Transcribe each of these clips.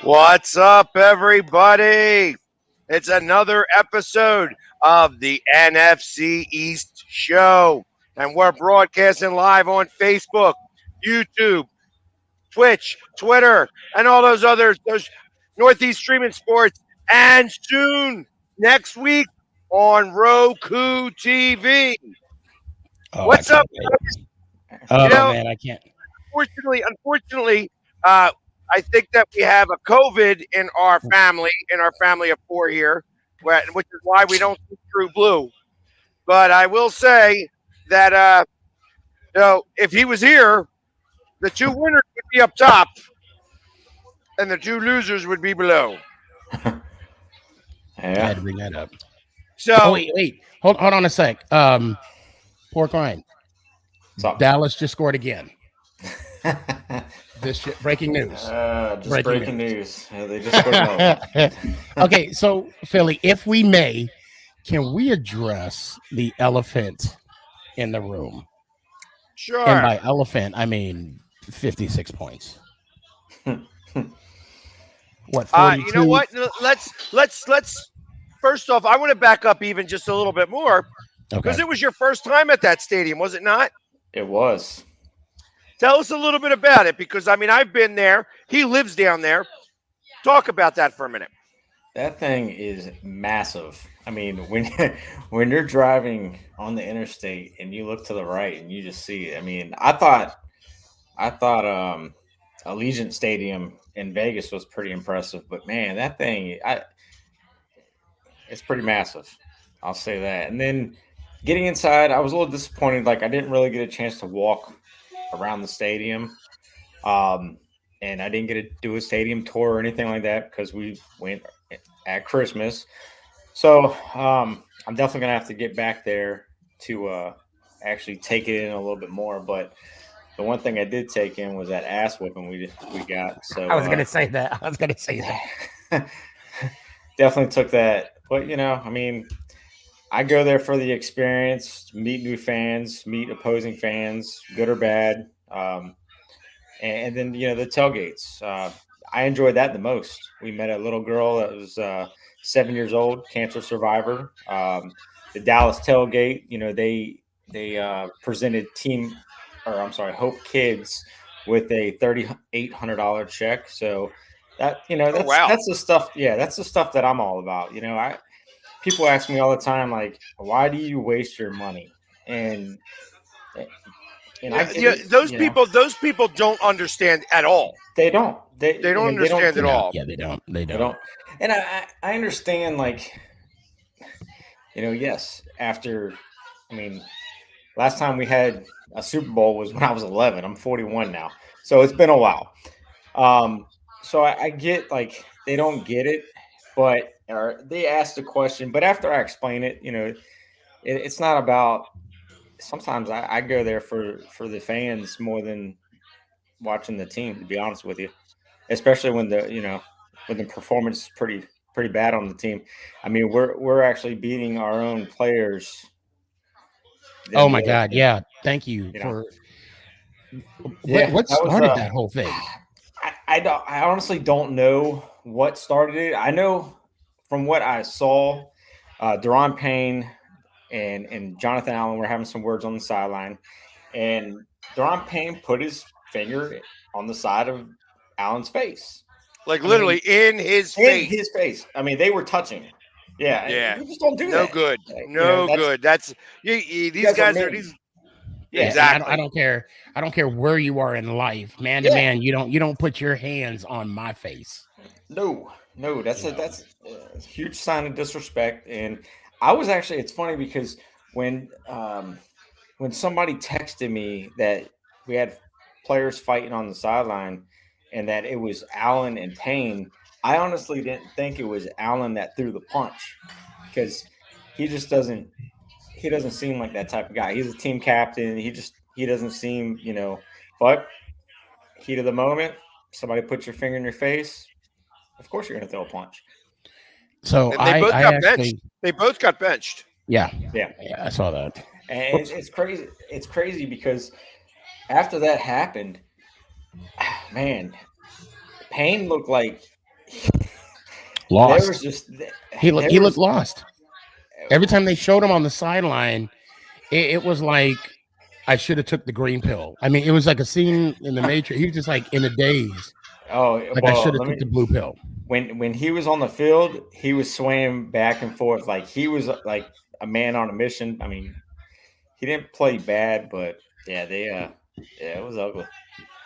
What's up, everybody? It's another episode of the NFC East Show, and we're broadcasting live on Facebook, YouTube, Twitch, Twitter, and all those others, those Northeast Streaming Sports, and soon next week on Roku TV. Oh, I What's up? can't wait. You Oh know, man, I can't. unfortunately, uh, I think that we have a COVID in our family of four here, which is why we don't see True Blue. But I will say that if he was here, the two winners would be up top, and the two losers would be below. I had to bring that up. Oh So wait. Hold on a sec. Pork rind. Dallas just scored again. This shit, breaking news. Just breaking news. They just scored. Okay, so Philly, if we may, can we address the elephant in the room? sure. And by elephant, I mean 56 points. What? 42? You know what? Let's first off, I want to back up even just a little bit more because Okay. it was your first time at that stadium, was it not? It was. Tell us a little bit about it because I mean I've been there. He lives down there. Talk about that for a minute. That thing is massive. I mean, when you're driving on the interstate and you look to the right and you just see it. I mean, I thought Allegiant Stadium in Vegas was pretty impressive, but man, that thing it's pretty massive. I'll say that. And then getting inside, I was a little disappointed. Like I didn't really get a chance to walk around the stadium. And I didn't get to do a stadium tour or anything like that because we went at Christmas. So I'm definitely going to have to get back there to actually take it in a little bit more. But the one thing I did take in was that ass whipping we got. So I was going to say that. Definitely took that. But, I mean, I go there for the experience, meet new fans, meet opposing fans, good or bad. And then, the tailgates. I enjoyed that the most. We met a little girl that was 7 years old, cancer survivor. The Dallas tailgate, they presented Hope Kids with a $3,800 check. So that, that's the stuff. Yeah, that's the stuff that I'm all about. People ask me all the time, like, why do you waste your money? And those people don't understand at all. They don't. They don't understand at all. Yeah, they don't. And I understand, like, yes, last time we had a Super Bowl was when I was 11. I'm 41 now. So it's been a while. So I get, like, they don't get it, but they ask the question. But after I explain it, it's not about – sometimes I go there for the fans more than watching the team, to be honest with you, especially when the performance is pretty bad on the team. I mean, we're actually beating our own players. Oh my God! Yeah, thank you for. What started that whole thing? I honestly don't know what started it. I know from what I saw, Deron Payne and Jonathan Allen were having some words on the sideline, and Deron Payne put his finger on the side of Allen's face, like literally in his face. In his face. I mean, they were touching. Yeah. Yeah. You just don't do no that. Good. Like, no good. That's these guys are these. Yeah, exactly. I don't care. I don't care where you are in life, man to man. You don't put your hands on my face. No. That's a huge sign of disrespect. And I was actually. It's funny because when somebody texted me that we had players fighting on the sideline and that it was Allen and Payne, I honestly didn't think it was Allen that threw the punch because he just doesn't seem like that type of guy. He's a team captain. He doesn't seem, but heat of the moment, somebody puts your finger in your face, of course you're going to throw a punch. So they both got benched. They both got benched. Yeah, I saw that. And it's crazy. It's crazy because after that happened, man, Payne looked like there was Lost. just He looked. there He looked was lost. Every time they showed him on the sideline, it was like I should have took the green pill. I mean, it was like a scene in the Matrix. He was just like in a daze. oh Like I well should have let took me the blue pill. when he was on the field, he was swaying back and forth like he was like a man on a mission. I mean, he didn't play bad, but yeah, they yeah, it was ugly.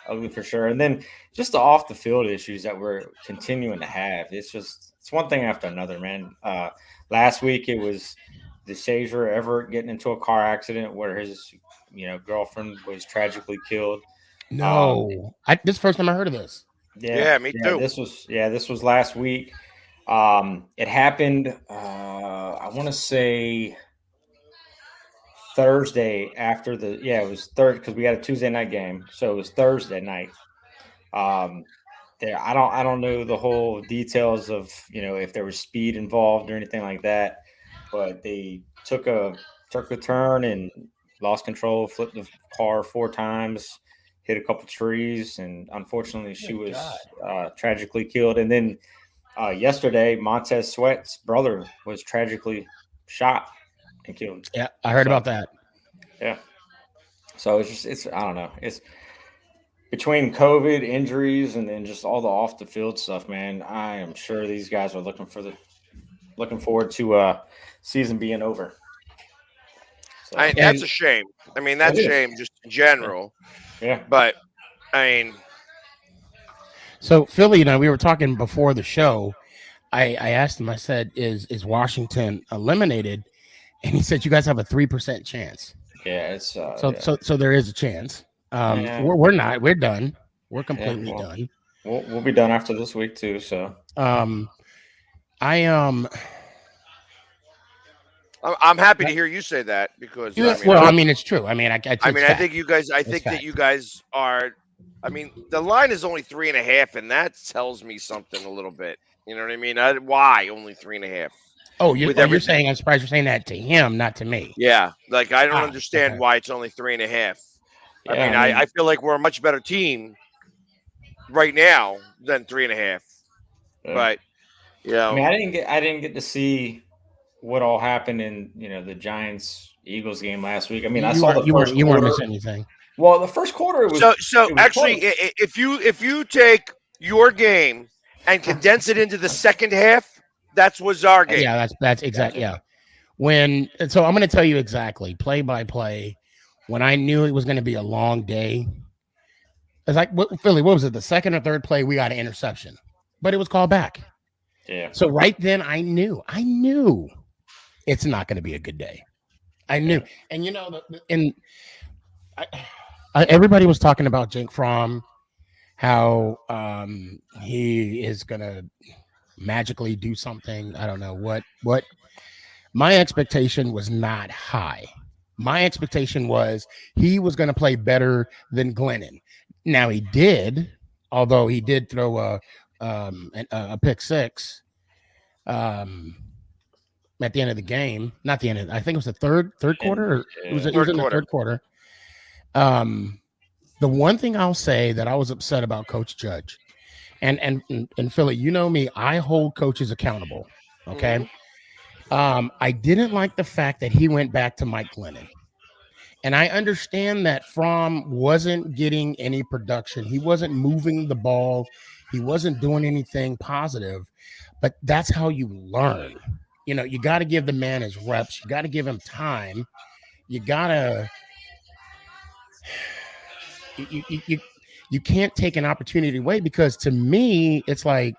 Ugly for sure. And then just the off the field issues that we're continuing to have. It's one thing after another, man. Last week it was the Savior Everett getting into a car accident where his girlfriend was tragically killed. Um, No, this is the first time I heard of this. yeah, Yeah, me yeah, too. this was last week. It happened. I want to say Thursday after it was Thursday because we had a Tuesday night game, so it was Thursday night. Um, there, I don't know the whole details of if there was speed involved or anything like that, but they took a turn and lost control, flipped the car 4 times, hit a couple trees, and unfortunately she Good God. was tragically killed. And then yesterday, Montez Sweat's brother was tragically shot and killed. Yeah, I heard So about that. yeah, so it's I don't know, it's between COVID injuries and then just all the off the field stuff, man. I am sure these guys are looking forward to season being over. So That's And a shame. I mean, it that's a is. shame just in Yeah. general. Yeah. But I mean, so Philly and I, we were talking before the show. I asked him. I said, "Is Washington eliminated?" And he said, "You guys have a 3% chance." Yeah. It's So yeah. so there is a chance. Yeah. We're not. We're done. We're Yeah. completely Well, done. we'll be done after this week too. So Um, I I'm happy to hear you say that because yeah, I mean, well, I mean, it's true. I mean, I it's mean, I fact. think you guys. I It's think that you fact. guys are. I mean, the line is only 3.5, and that tells me something a little bit. You know what I mean? Why only 3.5? With You're everything, saying I'm surprised you're saying that to him, not to me. yeah. Like I don't Ah, understand okay. why it's only 3.5. I yeah. mean, I I mean, feel like we're a much better team right now than 3.5. yeah. But you I mean, know, I didn't get to see what all happened in the Giants Eagles game last week. I mean, I saw the first You weren't quarter. missing anything. Well, the first quarter so it was actually, close. if you take your game and condense it into the second half, that's was our That's game. Yeah, that's exact. gotcha. Yeah, so I'm going to tell you exactly play by play. When I knew it was going to be a long day, it's like Philly. What was it? The second or third play, we got an interception, but it was called back. Yeah. So right then, I knew it's not going to be a good day. I knew, Yeah. and and I, everybody was talking about Jake Fromm, how he is going to magically do something. I don't know what. My expectation was not high. My expectation was he was going to play better than Glennon. Now he did, although he did throw a pick six um, at the end of the game. Not the end of. I think it was the third And quarter. Or it was Third in the quarter. third quarter. Um, the one thing I'll say that I was upset about Coach Judge and Philly, you know me, I hold coaches accountable. Okay. Hmm. I didn't like the fact that he went back to Mike Glennon. And I understand that Fromm wasn't getting any production. He wasn't moving the ball. He wasn't doing anything positive. But that's how you learn. You got to give the man his reps. You got to give him time. You got to you can't take an opportunity away because to me, it's like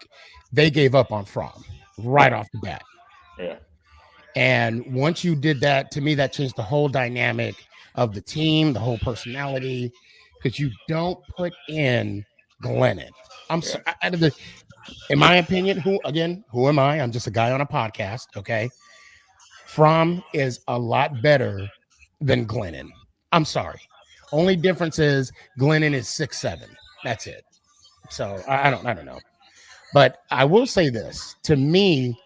they gave up on Fromm right off the bat. yeah. And once you did that, to me, that changed the whole dynamic of the team, the whole personality, because you don't put in Glennon. Yeah. Out of the, in my opinion, who am I? I'm just a guy on a podcast. Okay. Fromm is a lot better than Glennon. I'm sorry. Only difference is Glennon is 6'7". That's it. So I don't know. But I will say this to me,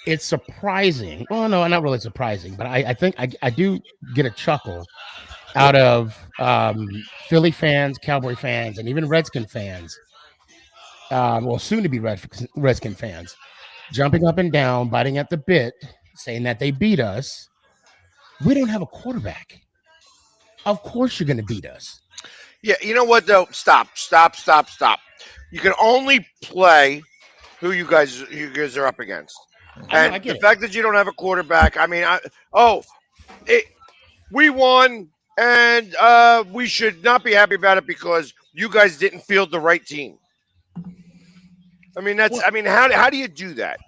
it's surprising. Well, no, not really surprising, but I think I do get a chuckle out of Philly fans, Cowboy fans, and even Redskin fans well, soon to be Redskin fans, jumping up and down, biting at the bit, saying that they beat us. We don't have a quarterback. Of course, you're going to beat us. Yeah, you know what though? Stop. You can only play who you guys are up against, I know, and I the get it. fact that you don't have a quarterback. I mean, it, we won, and we should not be happy about it because you guys didn't field the right team. I mean, that's. Well, I mean, how do you do that?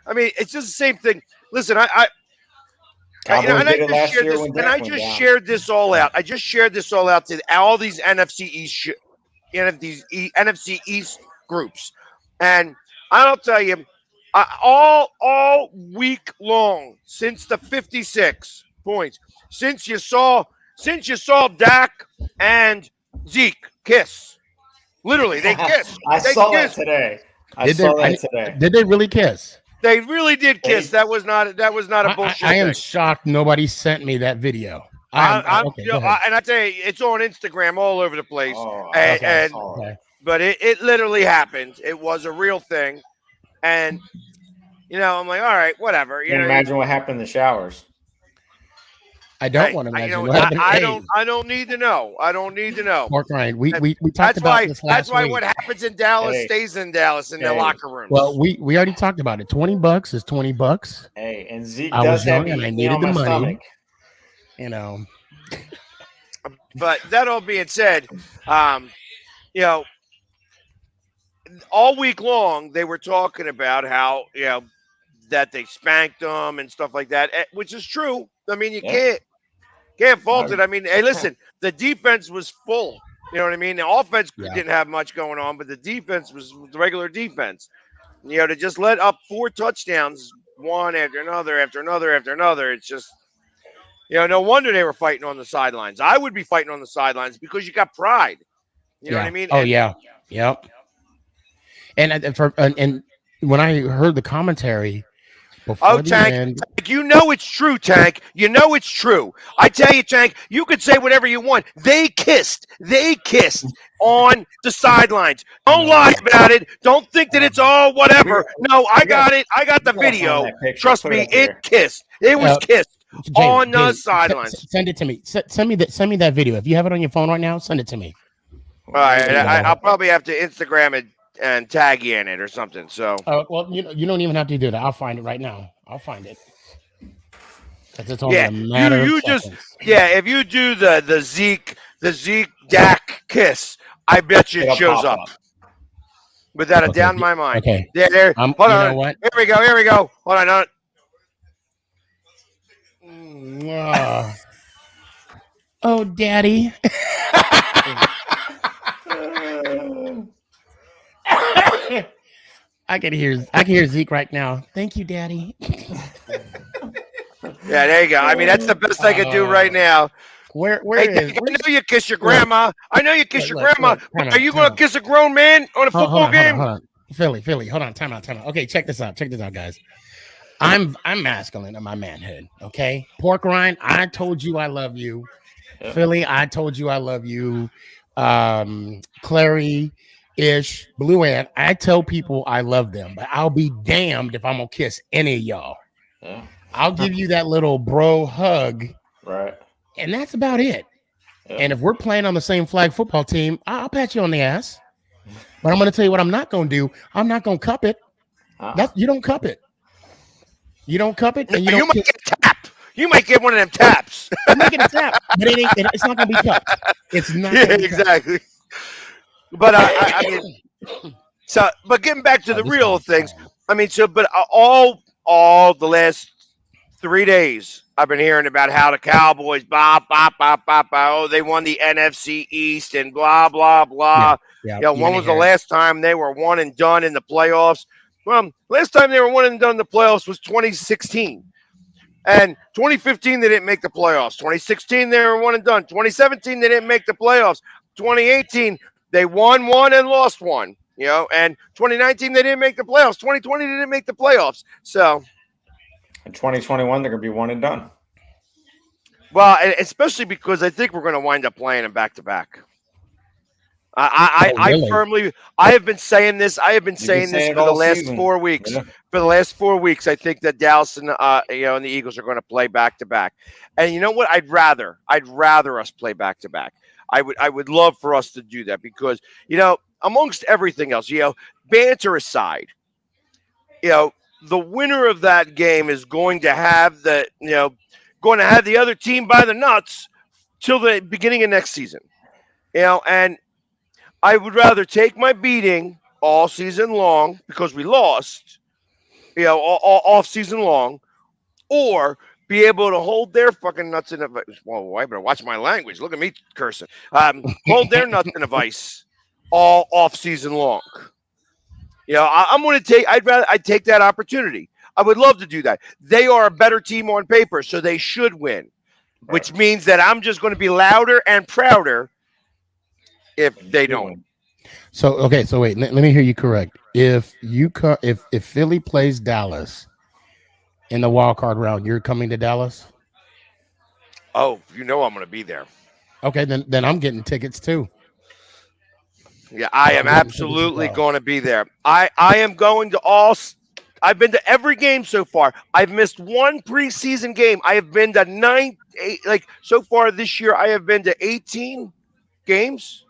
I mean, it's just the same thing. Listen, Cowboys and I did it just last shared year this, when and Dak I went just down. shared this all out. I just shared this all out to all these NFC East groups, and I'll tell you, all week long since the 56 points, since you saw Dak and Zeke kiss, literally they kissed, I they saw that kissed. today. I did they? saw that today. Did they really kiss? They really did kiss. They That was not a I bullshit am thing. shocked nobody sent me that video. I am okay. Go ahead. And I tell you, it's on Instagram all over the place. oh, And, I Okay, and saw it. okay. but it literally happened. It was a real thing, and I'm like, all right, whatever. Can't imagine what happened in the showers. I don't Hey, want to I, imagine what happened. I Hey, don't need to know. I don't need to know. Mark Ryan, we That- we we talked That's about why. this That's last why week. what happens in Dallas Hey, stays in Dallas in the hey, locker Well, rooms. we already talked about it. $20 is $20. hey, and Zeke I was does have young and I me needed on the my money. stomach. You know, But that all being said, um, you know, all week long they were talking about how that they spanked them and stuff like that, which is true. I mean, you Yeah. can't fault I- it. I mean, hey, listen, the defense was full. You know what I mean? The offense yeah. didn't have much going on, but the defense was the regular defense. To just let up 4 touchdowns, one after another. It's just no wonder they were fighting on the sidelines. I would be fighting on the sidelines because you got pride. You know what I Yeah. mean? Oh And yeah. Yep. And when I heard the commentary oh, before the Tank, end, it's true, Tank. You know it's true. I tell you, Tank, you could say whatever you want. They kissed. They kissed on the sidelines. Don't no, lie about it. Don't think that it's all we whatever. got, No, I we got, got it. I got we the gotta find video. that picture. Trust Put it me, up it here. kissed. It was uh, kissed Jamie, on the Jamie, sidelines. send it to me. Send me that video. If you have it on your phone right now, send it to me. All Where right, is You I'll know. that? probably have to Instagram it and tag you in it or something. So, Well, you don't even have to do that. I'll find it right now. I'll find it because it's only yeah, a you matter of you just seconds. if you do the Zeke Dak kiss, I bet you it It'll shows pop up up. without a Okay. doubt in my mind. Okay. There. Hold You know on. what? Here we go. Here we go. Hold on. Mm. Oh, Daddy. I can hear Zeke right now. Thank you, Daddy. Yeah, there you go. I mean, that's the best I could do right Uh, now. where Hey, is Dak, I where's know you kiss your look grandma. I know you kiss your grandma, look but time are out, you time going to out. kiss a grown man on a Hold football on, hold on, game? hold on. Philly, hold on, time out. Okay, check this out, guys. I'm masculine in my manhood. Okay, Pork Rind, I told you I love you. Yep. Philly, I told you I love you. Clary, Ish, Blue Ant, I tell people I love them, but I'll be damned if I'm gonna kiss any of y'all. Yeah. I'll give you that little bro hug, Right. and that's about it. Yep. And if we're playing on the same flag football team, I'll pat you on the ass. But I'm gonna tell you what I'm not gonna do. I'm not gonna cup it. Uh-uh. That you don't cup it. You don't cup it, No, and you you don't might kiss. get a tap. You might get one of them taps. You might get a tap, but it's not gonna be cupped. It's not Yeah, gonna be cupped. exactly. But I mean, so but getting back to Oh, the this real guy's things, fine. I mean, but all the last 3 days, I've been hearing about how the Cowboys, oh, they won the NFC East and blah blah Yeah, blah. yeah. You're When gonna was the hear it. last time they were one and done in the playoffs? Well, last time they were one and done in the playoffs was 2016. And 2015, they didn't make the playoffs. 2016, they were one and done. 2017, they didn't make the playoffs. 2018, they won one and lost one. And 2019, they didn't make the playoffs. 2020, they didn't make the playoffs. So, In 2021, they're gonna be one and done. well, especially because I think we're going to wind up playing them back to back. Oh, I really? firmly, I have been saying this. I have been You've been saying this saying it for the all last season. 4 weeks. Yeah. For the last 4 weeks, I think that Dallas and and the Eagles are going to play back to back. And you know what? I'd rather us play back to back. I would love for us to do that because amongst everything else, banter aside, you know, the winner of that game is going to have going to have the other team by the nuts till the beginning of next season. And I would rather take my beating all season long because we lost, all off season long, or be able to hold their fucking nuts in a vice. Well, I better watch my language. Look at me cursing. Hold their nuts in a vice all off season long. I'm going to take. I'd take that opportunity. I would love to do that. They are a better team on paper, so they should win. Right. Which means that I'm just going to be louder and prouder if When you they do don't. win. So okay, so wait, let me hear you correct. If Philly plays Dallas in the wild card round, you're coming to Dallas. Oh, I'm going to be there. Okay, then I'm getting tickets too. Yeah, I am I'm getting tickets as absolutely well. going to be there. I am going to all. I've been to every game so far. I've missed one preseason game. I have been to like so far this year. I have been to 18 games.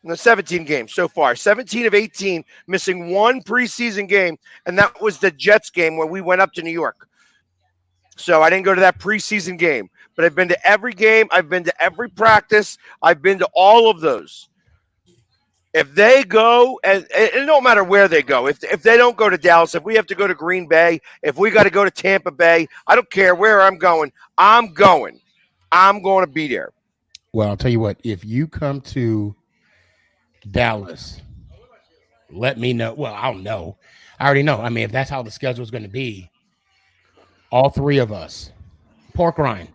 No, 17 games so far. 17 of 18, missing one preseason game, and that was the Jets game when we went up to New York. So I didn't go to that preseason game, but I've been to every game. I've been to every practice. I've been to all of those. If they go, and it don't matter where they go, if they don't go to Dallas, if we have to go to Green Bay, if we got to go to Tampa Bay, I don't care where I'm going. I'm going. I'm going to be there. Well, I'll tell you what. If you come to Dallas, let me know. Well, I'll know. I already know. I mean, if that's how the schedule is going to be, all three of us, pork rind.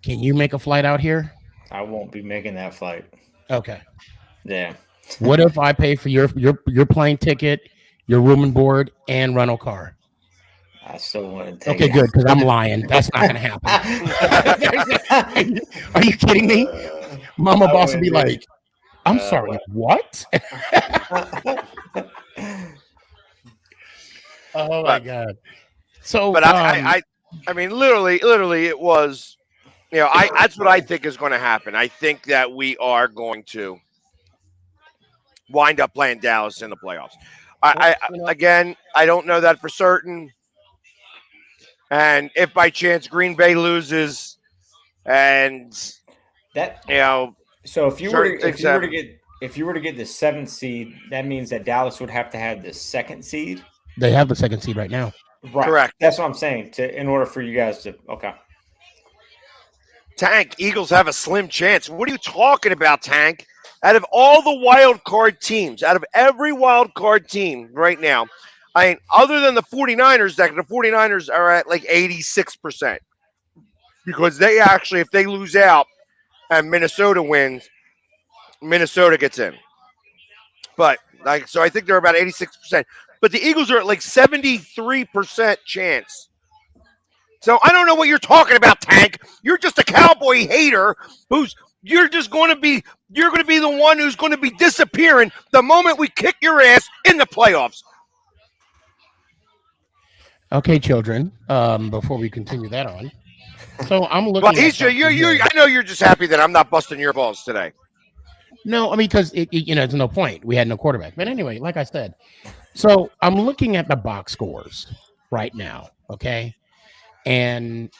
Can you make a flight out here? I won't be making that flight. Okay. Yeah. What if I pay for your plane ticket, your room and board, and rental car? I still want to take Okay, good, because I'm lying. That's not going to happen. Are you kidding me? Mama I boss would be wouldn't do like, I'm sorry, what? Oh my But god. So but I mean, literally, it was. That's what I think is going to happen. I think that we are going to wind up playing Dallas in the playoffs. well, Again, I don't know that for certain. And if by chance Green Bay loses, and that. you know So certain things happen, if you were to get the seventh seed, that means that Dallas would have to have the second seed. they have the second seed right now. Right. correct. That's what I'm saying. In order for you guys to Tank Eagles have a slim chance. What are you talking about, Tank? Out of all the wild card teams, out of every wild card team right now, I mean, other than the 49ers, that the 49ers are at like 86% because they actually, if they lose out and Minnesota wins, Minnesota gets in. But so I think they're about 86%. But the Eagles are at like 73% chance. So I don't know what you're talking about, Tank. You're just a cowboy hater who's you're going to be the one who's going to be disappearing the moment we kick your ass in the playoffs. Okay, children. Before we continue that on, so I'm Well, looking at he's something you here. I know you're just happy that I'm not busting your balls today. No, I mean because there's no point. We had no quarterback. But anyway, like I said, so I'm looking at the box scores right now. Okay, and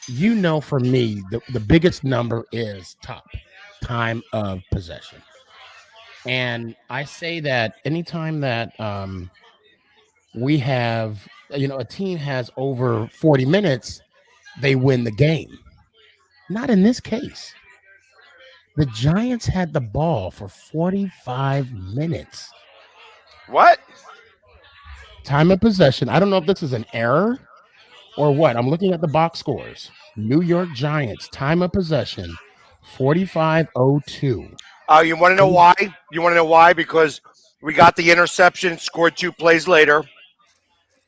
for me, the biggest number is time of possession, and I say that anytime that we have a team has over 40 minutes, they win the game. Not in this case. The Giants had the ball for 45 minutes. What? Time of possession. I don't know if this is an error or what. I'm looking at the box scores. New York Giants, time of possession, 45:02. Oh, you want to know why? You want to know why? Because we got the interception, scored 2 plays later,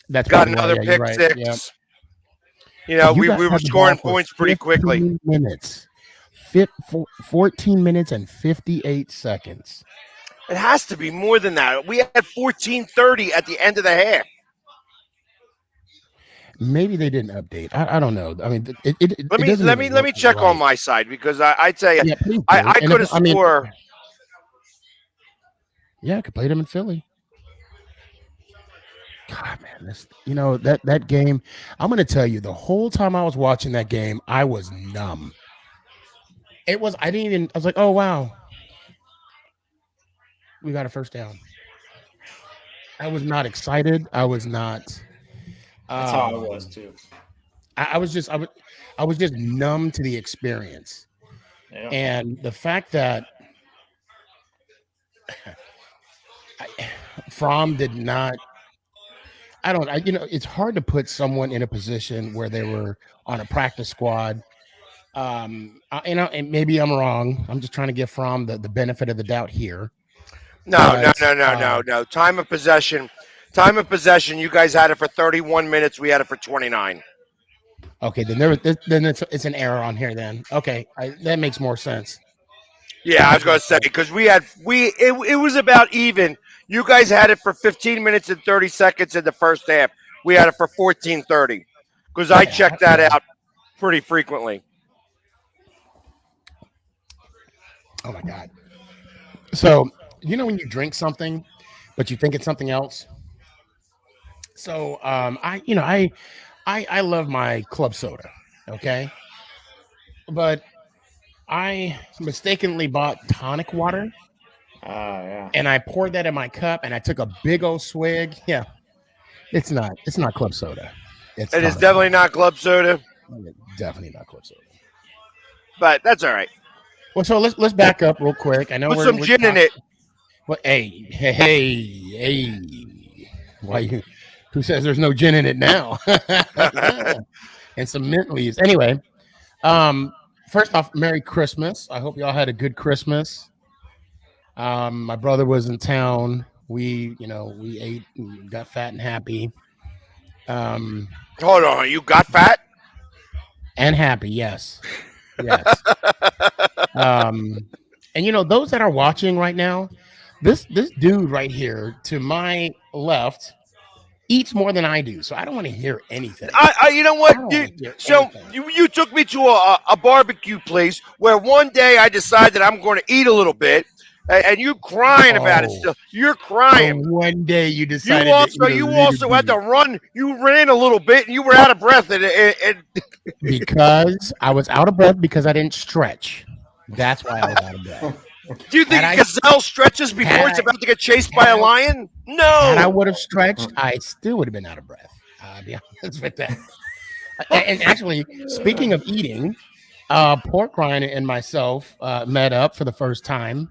That's got probably why. another Yeah, you're pick right. Yeah. six. You We guys were had the ball scoring for points pretty quickly. 15 minutes. 14 minutes and 58 seconds. It has to be more than that. We had 14:30 at the end of the half. Maybe they didn't update. I don't know. I mean, Let it me doesn't let even me let look me check on right. my side because I tell you, Yeah, please I, do. I And if could have I mean, swore. yeah, I could play them in Philly. God, man, that game. I'm gonna tell you, the whole time I was watching that game, I was numb. It was. I didn't even. I was like, oh wow, we got a first down. I was not excited. I was not. That's how I was Um, too. I was just. I was just numb to the experience, Yeah. and the fact that I, Fromm did not. I don't. It's hard to put someone in a position where they were on a practice squad. And maybe I'm wrong. I'm just trying to give Fromm the benefit of the doubt here. No, no, But no, no, no, no. Time of possession. Time of possession. You guys had it for 31 minutes. We had it for 29. okay, then it's an error on here. Then okay, that makes more sense. That Yeah, I was makes more gonna say sense. because it was about even. You guys had it for 15 minutes and 30 seconds in the first half. We had it for 14:30 because I Yeah, checked that yeah. out pretty frequently. Oh my god. So when you drink something, but you think it's something else. So I love my club soda. Okay, but I mistakenly bought tonic water Yeah. and I poured that in my cup and I took a big old swig. Yeah, it's not club soda. It's It is tonic definitely water. not club soda, Definitely not club soda. but that's all right. Well, so let's back up real quick. I know Put we're some we're gin in talking. it. Well, hey. Why you? Who says there's no gin in it now? And some mint leaves. Anyway, um, first off, Merry Christmas. I hope y'all had a good Christmas. My brother was in town. We ate and got fat and happy. Um, Hold on, you got fat? and happy, yes, yes. And those that are watching right now, this dude right here to my left eats more than I do, so I don't want to hear anything. You know I what? don't want to hear So anything. you took me to a barbecue place where one day I decided I'm going to eat a little bit, and you crying about it Oh, still. You're so crying. one day you You decided to also eat a you little also had to bit run. You ran a little bit, and you were out of breath. And because I was out of breath because I didn't stretch. That's why I was out of breath. do you Had think a I gazelle stretches had before it's I about to get chased by had a I lion? had I No. would have stretched, I still would have been out of breath. I'll be honest with that. And actually, speaking of eating, Pork Rind and myself met up for the first time.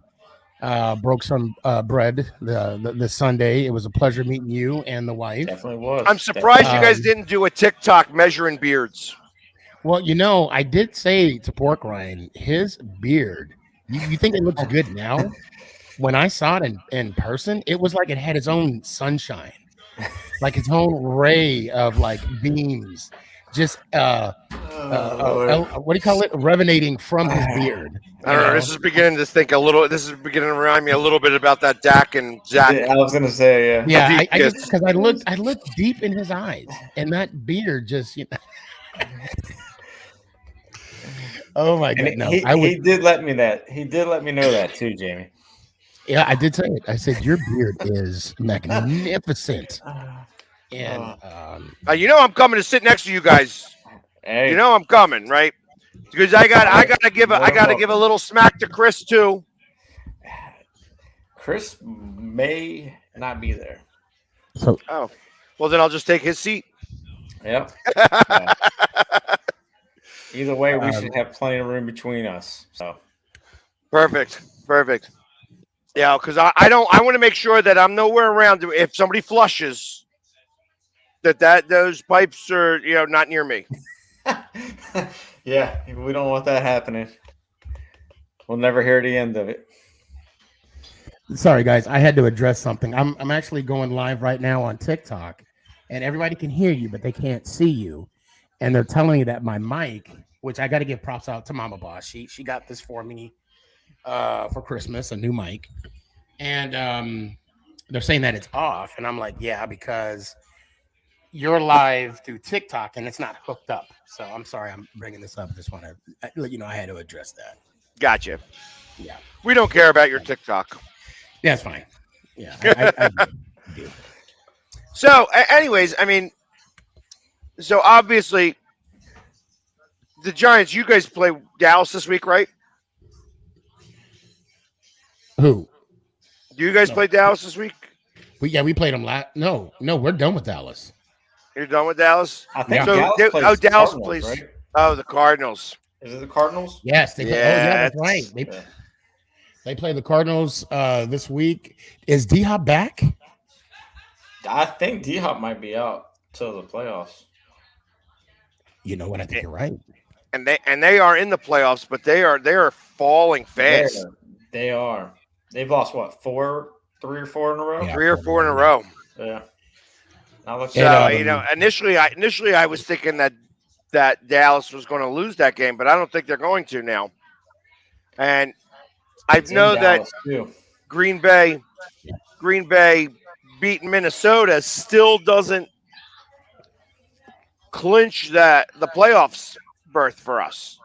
Broke some bread the Sunday. It was a pleasure meeting you and the wife. Definitely I'm was. surprised Definitely you was. guys Um, didn't do a TikTok measuring beards. well, I did say to Pork Rind, his beard. You think it looks good now? When I saw it in person, it was like it had its own sunshine, like its own ray of like beams, just Oh Lord. what do you call it? Revenating from his beard. I don't know. This is beginning to think a little. This is beginning to remind me a little bit about that Dak and Zach Yeah, I was gonna say yeah. Yeah, I just Vegas. because I looked deep in his eyes, and that beard just oh my And god, no, he I would. he did let me that. He did let me know that too, Jamie. Yeah, I did say it. I said your beard is magnificent, and Oh, I'm coming to sit next to you guys. hey, I'm coming, right? Because I more, gotta give a, more I than gotta give a welcome. little smack to Chris too. Chris may not be there. so Oh, well then I'll just take his seat. Yep. Uh, either way, we should um, have plenty of room between us. So Perfect, perfect. Yeah, because I don't. I want to make sure that I'm nowhere around. If somebody flushes, that those pipes are not near me. yeah, we don't want that happening. We'll never hear the end of it. sorry guys, I had to address something. I'm actually going live right now on TikTok, and everybody can hear you, but they can't see you, and they're telling me that my mic which I got to give props out to Mama Boss. She got this for me for Christmas, a new mic, and they're saying that it's off, and I'm like, yeah, because you're live through TikTok and it's not hooked up. So I'm sorry, I'm bringing this up. Just want to let you know I had to address that. Gotcha. Yeah, We don't care about your TikTok. yeah, it's fine. Yeah, I do. So, anyways, I mean, so obviously the Giants. You guys play Dallas this week, right? Who? Do you guys No, play Dallas this week? we played them last. No, we're done with Dallas. You're done with Dallas. I think Yeah. So, Dallas plays the Dallas Cardinals, plays. right? Oh, the Cardinals. Is it the Cardinals? Yes, they play. Oh yeah, Yeah, that's right. Yeah. They play the Cardinals this week. Is D Hop back? I think D Hop might be out till the playoffs. You know what? I think you're right. and they are in the playoffs, but they are falling fast. They are. They've lost what, 3 or 4 in a row? Yeah. 3 or 4 in a row. Yeah. Now look So And, initially I was thinking that Dallas was going to lose that game, but I don't think they're going to now. And I it's in know that Dallas, too. Green Bay beating Minnesota still doesn't clinch the playoffs berth for us.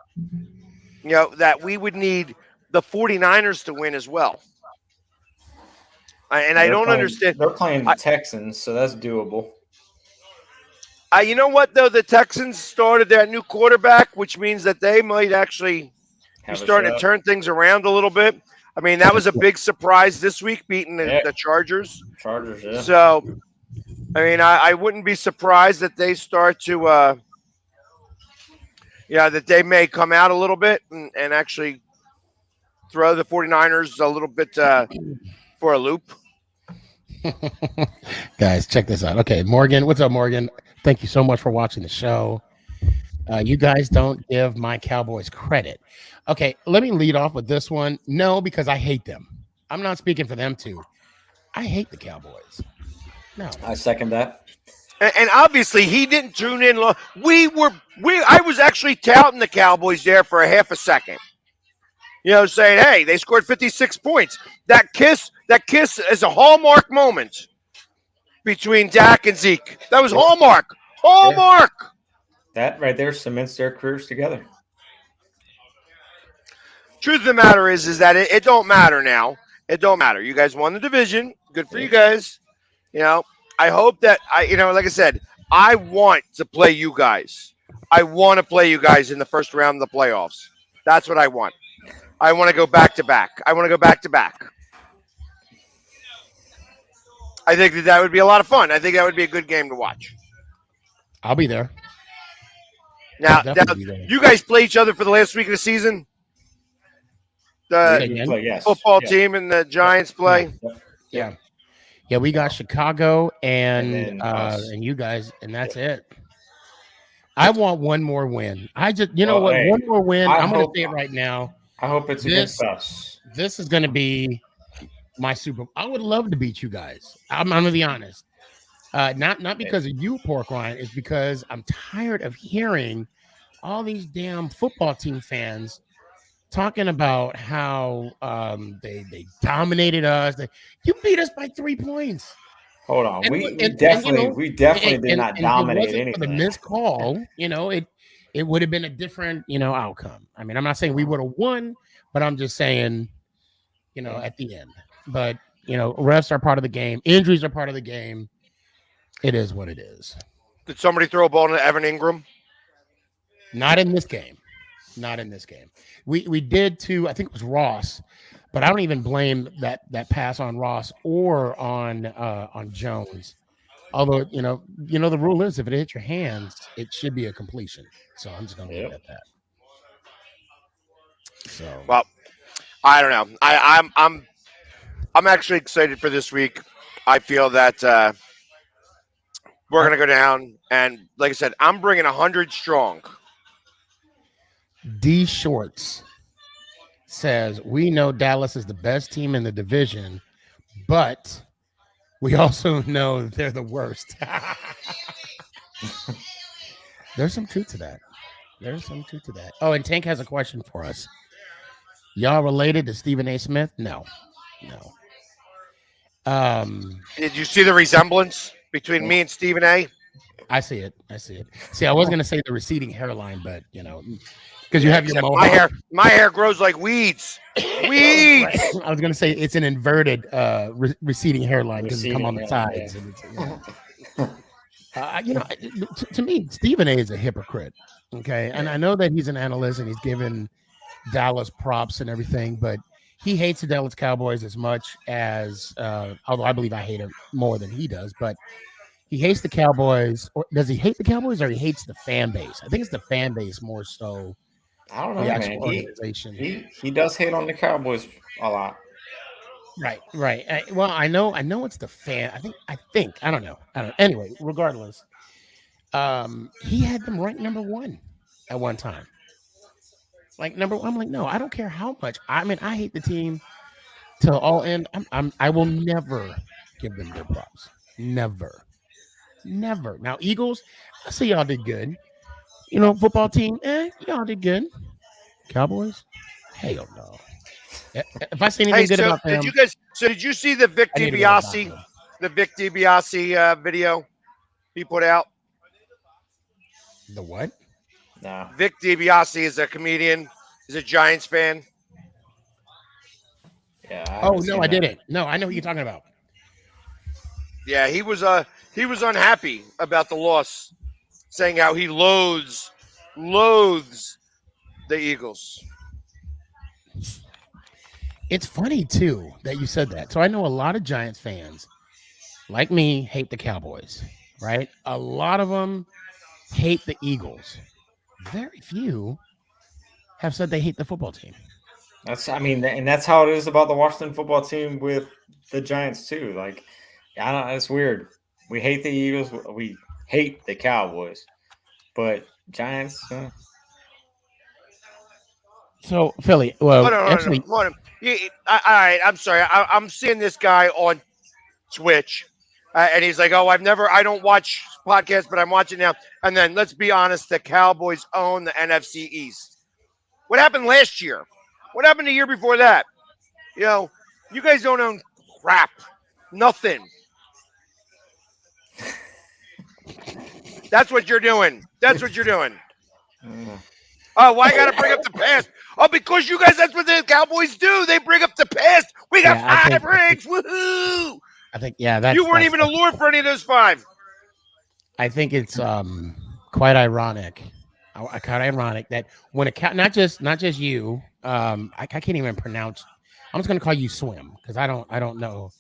You know, that we would need the 49ers to win as well. And I don't understand. They're playing the Texans, so that's doable. You know what, though? The Texans started their new quarterback, which means that they might actually be starting to turn things around a little bit. I mean, that was a big surprise this week, beating the Chargers. Chargers, yeah. So, I mean, I wouldn't be surprised that they start to, that they may come out a little bit and actually throw the 49ers a little bit for a loop. guys, check this out. Okay, Morgan, what's up, Morgan? Thank you so much for watching the show. You guys don't give my Cowboys credit. Okay, let me lead off with this one. No, because I hate them. I'm not speaking for them too. I hate the Cowboys. No, I second that. And obviously, he didn't tune in. I was actually touting the Cowboys there for a half a second. You know, saying, "Hey, they scored 56 points." That kiss is a hallmark moment between Dak and Zeke. That was hallmark. Yeah. That right there cements their careers together. Truth of the matter is that it don't matter now. It don't matter. You guys won the division. Good for you guys. You know, I hope that like I said, I want to play you guys. I want to play you guys in the first round of the playoffs. That's what I want. I want to go back to back. I think that would be a lot of fun. I think that would be a good game to watch. I'll be there. Now Be there. you guys play each other for the last week of the season? The football team and the Giants play? Yeah. Yeah, we got Chicago and us. and you guys, and that's it. I want one more win. One more win. I'm going to say it right now. I hope it's against us. This is going to be my Super. I would love to beat you guys. I'm going to be honest. Not because of you, Pork Rind. It's because I'm tired of hearing all these damn football team fans talking about how they dominated us. You beat us by 3 points. Hold on, we definitely did not dominate anything. For the missed call, it would have been a different outcome. I mean, I'm not saying we would have won, but I'm just saying, at the end. But refs are part of the game. Injuries are part of the game. It is what it is. Did somebody throw a ball to Evan Ingram? Not in this game. Not in this game. We did to, I think it was Ross, but I don't even blame that pass on Ross or on Jones. Although the rule is if it hits your hands, it should be a completion. So I'm just gonna leave it at that. So well, I don't know. I'm actually excited for this week. I feel that we're gonna go down, and like I said, I'm bringing 100 strong. D Shorts says, we know Dallas is the best team in the division, but we also know they're the worst. There's some truth to that. There's some truth to that. Oh, and Tank has a question for us. Y'all related to Stephen A. Smith? No, no. Um, Did you see the resemblance between me and Stephen A? I see it. I see it. See, I was gonna say the receding hairline, but because you Yeah, have your except mohawk. my hair grows like weeds. Right. Weeds. I was gonna say it's an inverted receding hairline because it's come on Receding the hairline, yeah. sides, and it's to me, Stephen A. is a hypocrite. Okay, and I know that he's an analyst and he's given Dallas props and everything, but he hates the Dallas Cowboys as much as, although I believe I hate him more than he does, but he hates the Cowboys. Or does he hate the Cowboys or he hates the fan base? I think it's the fan base more so I don't the know, actual man. organization. He does hate on the Cowboys a lot. Right, right. Well, I know it's the fan. I think I don't know. Anyway, regardless, he had them ranked number one at one time. Like number one, I'm like, no, I don't care how much. I mean, I hate the team till all end. I will never give them their props. Never, never. Now, Eagles, I see y'all did good. Football team, y'all did good. Cowboys, hell no. If I say Hey, anything good so about them, did you see the Vic I need to go to the DiBiase doctor. video he put out? The what? No. Vic DiBiase is a comedian. He's a Giants fan. Yeah, I Oh haven't no, seen I that. didn't. No, I know who you're talking about. Yeah, he was unhappy about the loss, saying how he loathes the Eagles. It's funny too that you said that. So I know a lot of Giants fans, like me, hate the Cowboys. Right? A lot of them hate the Eagles. Very few have said they hate the football team. I mean, and that's how it is about the Washington football team with the Giants too. Like, I don't know, it's weird. We hate the Eagles. We hate the Cowboys, but Giants. So Philly, well, Hold on, hold on, actually, hold on. All right, I'm sorry. I'm seeing this guy on Twitch, and he's like, "Oh, I don't watch podcasts, but I'm watching now." And then, let's be honest, the Cowboys own the NFC East. What happened last year? What happened the year before that? You know, you guys don't own crap, nothing. That's what you're doing. That's what you're doing. uh, Oh, why I got to bring up the past? Oh, because you guys, that's what the Cowboys do. They bring up the past. We got yeah, I five think, I think, rings. Woohoo! I think, yeah, You that's weren't that's. even a Lord for any of those five. I think it's quite ironic. Quite ironic that when a cat, not just you, I can't even pronounce. I'm just gonna call you Swim because I don't know.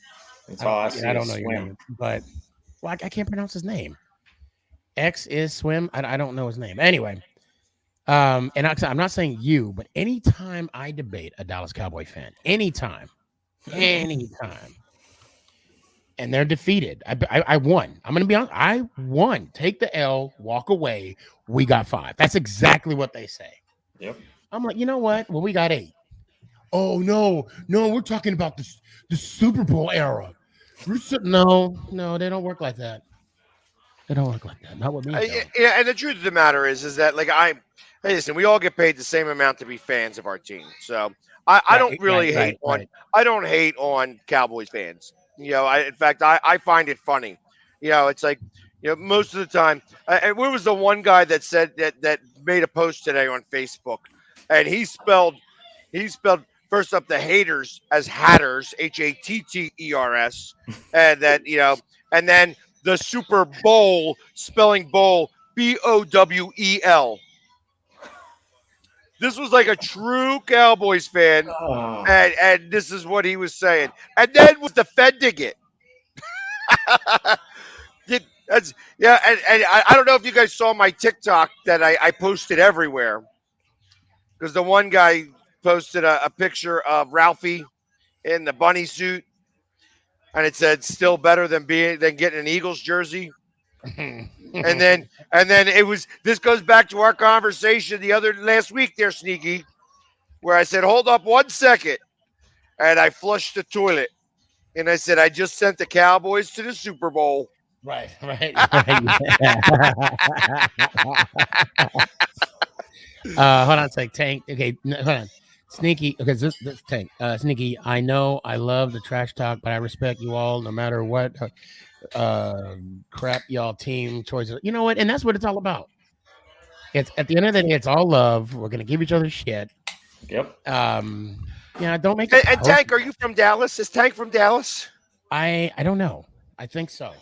that's all I Yeah, see I is don't know your swim. name, but well, I can't pronounce his name. X is Swim. I don't know his name. Anyway, and I'm not saying you, but anytime I debate a Dallas Cowboy fan, anytime, and they're defeated, I won. I'm gonna be honest. I won. Take the L, walk away. We got five. That's exactly what they say. Yep. I'm like, you know what? Well, we got eight. Oh no, no, we're talking about the Super Bowl era. No, they don't work like that. They don't work like that. Not with me, it don't. Yeah, and the truth of the matter is that like hey, listen, we all get paid the same amount to be fans of our team. So I don't Right, right, really hate right, on right. Cowboys fans. In fact, I find it funny. It's like most of the time. And where was the one guy that said that made a post today on Facebook, and he spelled first up the haters as hatters, Hatters, and that and then the Super Bowl, spelling bowl Bowel. This was like a true Cowboys fan, Oh, and this is what he was saying, and then was defending it. And I don't know if you guys saw my TikTok that I posted everywhere, because the one guy posted a picture of Ralphie in the bunny suit, and it said still better than getting an Eagles jersey. And then it was this goes back to our conversation the other last week there, Sneaky, where I said, hold up 1 second, and I flushed the toilet. And I said, I just sent the Cowboys to the Super Bowl. Right, right, right. Hold on a sec, Tank. Okay, hold on. Sneaky, because this Tank. Sneaky, I know I love the trash talk, but I respect you all no matter what crap y'all team choices. You know what? And that's what it's all about. It's at the end of the day, it's all love. We're gonna give each other shit. Yep. Yeah, don't make it And personal. Tank, are you from Dallas? Is Tank from Dallas? I don't know. I think so.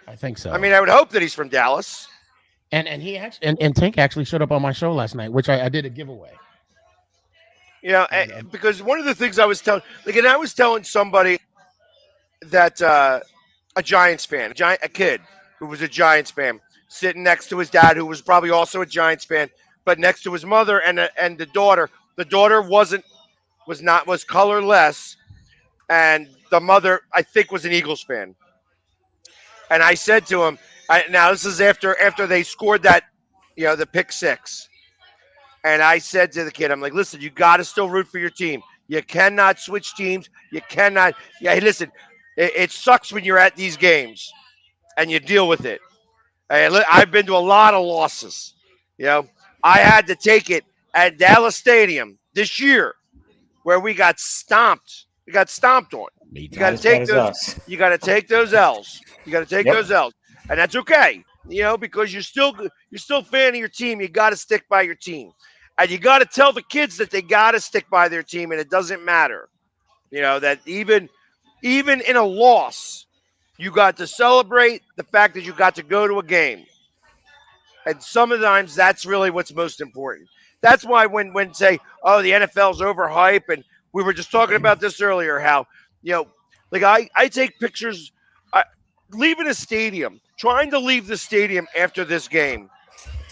I think I so. mean, I would hope that he's from Dallas. And he actually and Tank actually showed up on my show last night, which I did a giveaway. You know, And because one of the things I was telling, like, and I was telling somebody that a Giants fan, a kid who was a Giants fan, sitting next to his dad, who was probably also a Giants fan, but next to his mother and the daughter. The daughter was colorless, and the mother I think was an Eagles fan. And I said to him, now this is after they scored that, the pick six. And I said to the kid, I'm like, listen, you got to still root for your team. You cannot switch teams. You cannot. Yeah, hey, listen, it sucks when you're at these games and you deal with it. I've been to a lot of losses. You know, I had to take it at Dallas Stadium this year where we got stomped. We got stomped on. me You got Not to too. as bad take as those. us. You got to take those L's. You got to take those Yep. L's, and that's okay. Because you're still a fan of your team. You got to stick by your team, and you got to tell the kids that they got to stick by their team, and it doesn't matter. That even in a loss, you got to celebrate the fact that you got to go to a game. And sometimes that's really what's most important. That's why when say, oh, the NFL's overhyped, and we were just talking about this earlier, how you know, like I take pictures, I, leaving a stadium, trying to leave the stadium after this game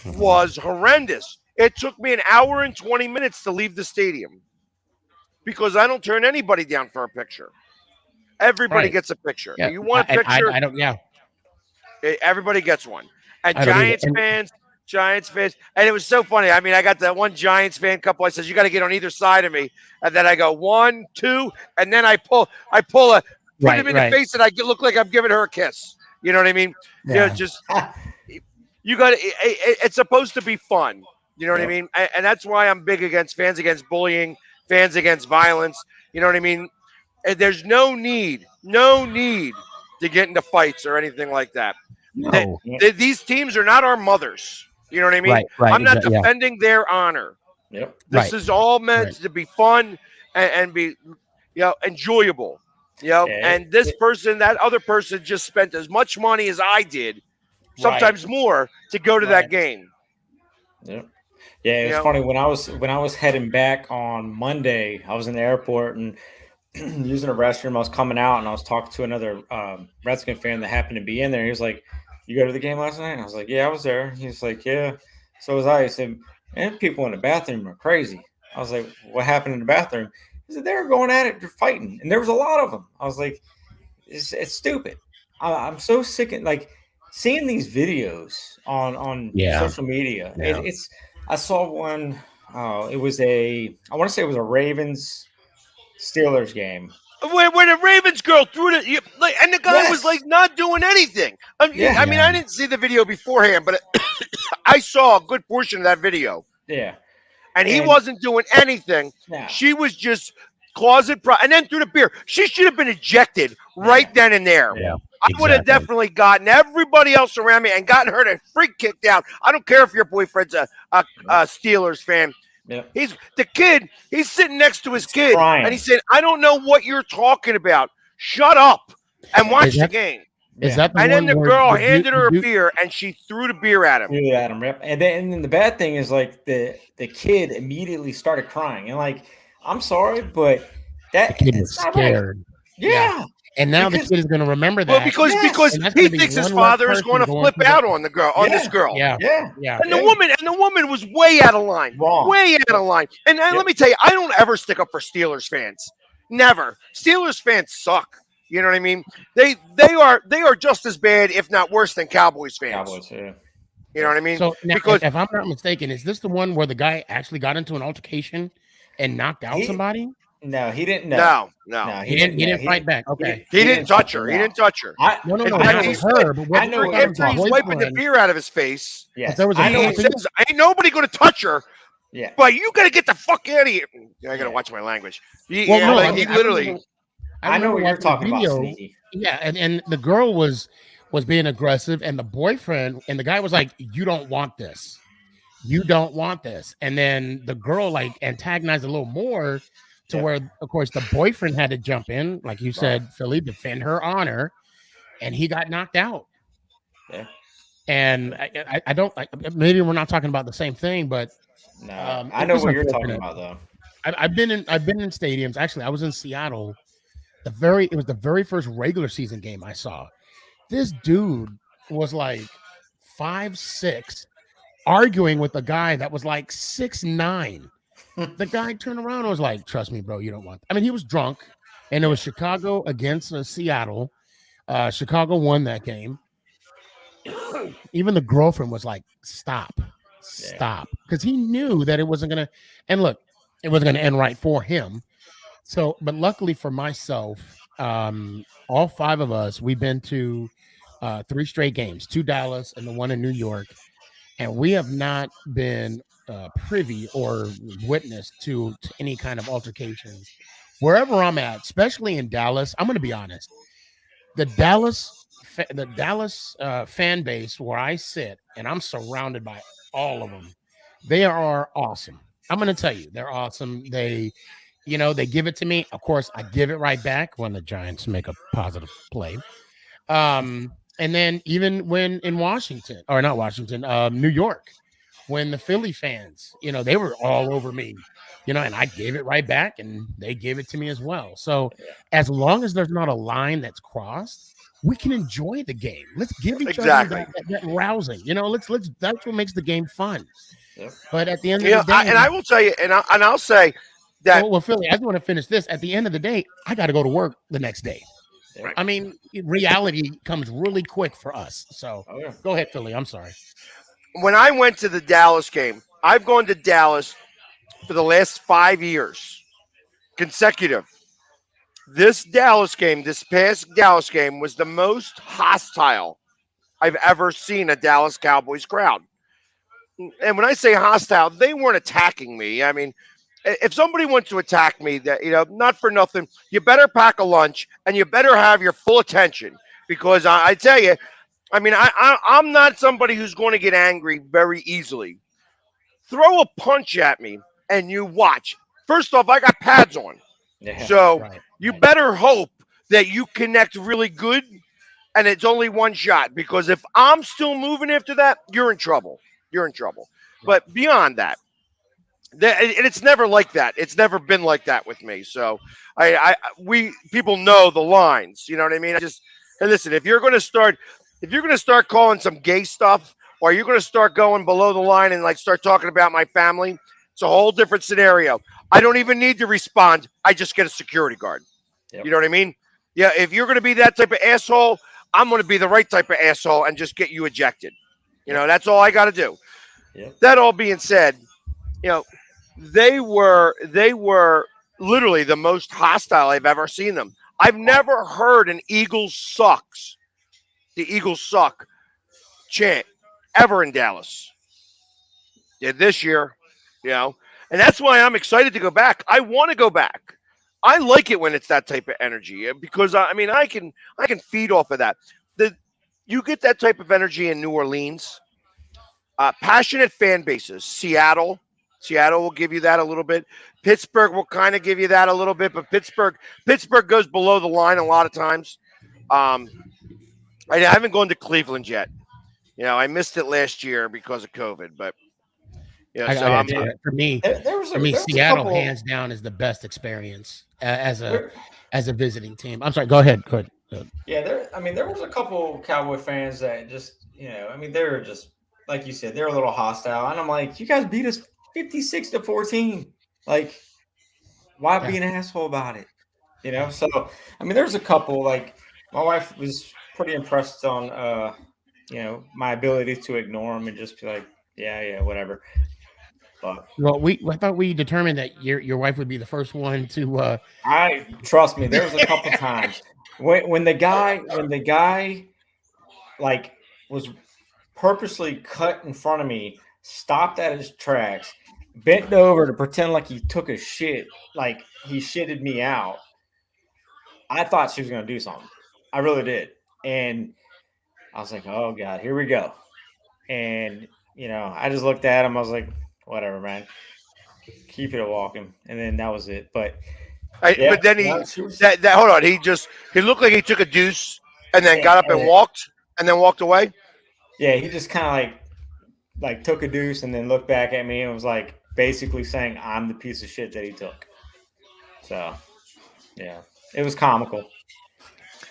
Mhm. was horrendous. It took me an hour and 20 minutes to leave the stadium because I don't turn anybody down for a picture. Everybody Right. gets a picture. Yeah. You want a And picture? I don't. Yeah. Everybody gets one. And I don't either. And Giants fans, and it was so funny. I mean, I got that one Giants fan couple. I says, "You got to get on either side of me," and then I go one, two, and then I pull put him right. in the Right. face, and look like I'm giving her a kiss. You know what I mean? Yeah. Just you got to. It's supposed to be fun. You know what I Yep. mean? And that's why I'm big against fans against bullying, fans against violence. You know what I mean? And there's no need to get into fights or anything like that. That No. Yep. these teams are not our mothers. You know what I mean? Right. Right. I'm not Exactly. Yeah. defending their honor. Yep. This Right. is all meant Right. to be fun and be, enjoyable. Yeah. And this person, that other person, just spent as much money as I did, Right. sometimes more, to go to that Right. game. Yep. Yeah, it You was know, funny when I was heading back on Monday. I was in the airport and using a restroom. I was coming out and I was talking to another Redskin fan that happened to be in there. He was like, "You go to the game last night?" And I was like, "Yeah, I was there." He's like, "Yeah, so was I." He said, "And people in the bathroom are crazy." I was like, "What happened in the bathroom?" He said, "They were going at it, they're fighting, and there was a lot of them." I was like, "It's stupid." I'm so sick of like seeing these videos on Yeah. social media. Yeah. It's I saw one. It was I want to say it was a Ravens Steelers game. where the Ravens girl threw and the guy was like Yes. not doing anything. Yeah. I mean, Yeah. I didn't see the video beforehand, but I saw a good portion of that video. Yeah. And he And wasn't doing anything. now, She was just and then threw the beer. She should have been ejected yeah. right then and there. Yeah. Yeah. I would have Exactly. definitely gotten everybody else around me and gotten her to freak kicked out. I don't care if your boyfriend's a Steelers fan. Yep. He's the kid. He's sitting next to his He's kid, and he crying. said, "I don't know what you're talking about. Shut up and Yeah. Is watch the that game." is Yeah. that the And then one the where girl handed her a beer, and she threw the beer at him. Really, Adam. Yep. And then the bad thing is like the kid immediately started crying and like I'm sorry, but the kid it's was not right. scared? Yeah. Yeah. And now the Because kid is going to remember Well, that, because yes. because and that's he going to be thinks his one less father is going person to going flip to out the. on this Yeah. girl. Yeah. Yeah. Yeah. And the Yeah. woman was way out of line. Wrong. Way out Yep. of line. And Yep. let me tell you, I don't ever stick up for Steelers fans. Never. Steelers fans suck. You know what I mean? They are just as bad, if not worse, than Cowboys fans. Cowboys. Yeah. You know Yep. what I mean? So now, Because if I'm not mistaken, is this the one where the guy actually got into an altercation and knocked out He somebody? No, he didn't. No, No. no, He didn't. He Yeah, didn't fight back. Okay. He didn't touch her. He didn't touch her. I No, no, In no, fact, not he with said her. But I know what you're after talking he's about. wiping the beer out of his face, Yes, there was a I know. he says, "Ain't nobody going to touch her." Yeah, But you got to get the fuck out of here. I got to Yeah. watch my language. Well, no, I Like mean, he literally. I I know remember what you're watching the talking about, video. Sneaky. Yeah, and the girl was being aggressive, and the boyfriend and the guy was like, "You don't want this. You don't want this." And then the girl like antagonized a little more to Yep. where, of course, the boyfriend had to jump in, like you Right. said, Philly, defend her honor, and he got knocked out. Yeah. And I don't maybe we're not talking about the same thing, but No, I it's know just what you're talking unfortunate. about, though. I've been in stadiums. Actually, I was in Seattle. It was the very first regular season game I saw. This dude was like 5'6", arguing with a guy that was like 6'9". The guy turned around and was like, "Trust me, bro, you don't want." I mean, he was drunk, and it was Chicago against Seattle. Chicago won that game. Even the girlfriend was like, stop," because he knew that it wasn't gonna. And look, it wasn't gonna end right for him. So, but luckily for myself, all five of us, we've been to 3 straight games, 2 Dallas and the one in New York, and we have not been privy or witness to any kind of altercations. Wherever I'm at, especially in Dallas, I'm going to be honest. The Dallas fan base where I sit, and I'm surrounded by all of them. They are awesome. I'm going to tell you, they're awesome. They give it to me. Of course, I give it right back when the Giants make a positive play. And then even when in Washington, or not Washington, New York, when the Philly fans, they were all over me, and I gave it right back and they gave it to me as well. So as long as there's not a line that's crossed, we can enjoy the game. Let's give each other Exactly. that rousing, let's that's what makes the game fun. Yep. But at the end of the day, And I will tell you, and I'll say that well, Philly, I just want to finish this. At the end of the day, I got to go to work the next day. Yep. I mean, reality comes really quick for us. So Oh, yeah. go ahead, Philly. I'm sorry. when I went to the Dallas game, I've gone to Dallas for the last 5 years consecutive. This Dallas game, this past Dallas game, was the most hostile I've ever seen a Dallas Cowboys crowd. And when I say hostile, they weren't attacking me. I mean, if somebody wants to attack me, that not for nothing, you better pack a lunch and you better have your full attention because I tell you, I mean, I'm not somebody who's going to get angry very easily. Throw a punch at me and you watch. First off, I got pads on. Yeah. So Right. you Right. better hope that you connect really good and it's only one shot because if I'm still moving after that, you're in trouble. You're in trouble. Right. But beyond that, and it's never like that. It's never been like that with me. So we people know the lines. You know what I mean? Hey, listen. If you're gonna start calling some gay stuff, or you're gonna start going below the line and like start talking about my family, it's a whole different scenario. I don't even need to respond. I just get a security guard. Yep. You know what I mean? Yeah. If you're gonna be that type of asshole, I'm gonna be the right type of asshole and just get you ejected. That's all I got to do. Yep. That all being said, you know, they were literally the most hostile I've ever seen them. I've never heard an Eagles sucks, the Eagles suck chant ever in Dallas. Yeah, this year, and that's why I'm excited to go back. I want to go back. I like it when it's that type of energy because I mean I can feed off of that. The You get that type of energy in New Orleans. Passionate fan bases. Seattle will give you that a little bit. Pittsburgh will kind of give you that a little bit, but Pittsburgh goes below the line a lot of times. Um, I haven't gone to Cleveland yet. I missed it last year because of COVID, but I so gotta I'm. tell you, There was for me, a Seattle couple. hands down is the best experience There, as a visiting team. I'm sorry. Go ahead. Go ahead. yeah, there was a couple Cowboy fans that just, I mean, they were just like you said, they're a little hostile, and I'm like, you guys beat us 56-14. Like, why be Yeah. an asshole about it? So I mean, there's a couple. Like, my wife was pretty impressed on my ability to ignore them and just be like, yeah, whatever. But Well, I thought we determined that your wife would be the first one to. I trust me, there was a couple times when the guy like was purposely cut in front of me, stopped at his tracks, bent over to pretend like he took a shit, like he shitted me out. I thought she was going to do something. I really did. And I was like, oh God, here we go. And, I just looked at him. I was like, whatever, man. Keep it a walking. And then that was it. But yeah, But then no, he she was, that hold on. He looked like he took a deuce and then yeah, got up and walked and then walked away. yeah, he just kind of like took a deuce and then looked back at me and was like basically saying I'm the piece of shit that he took. So yeah, it was comical.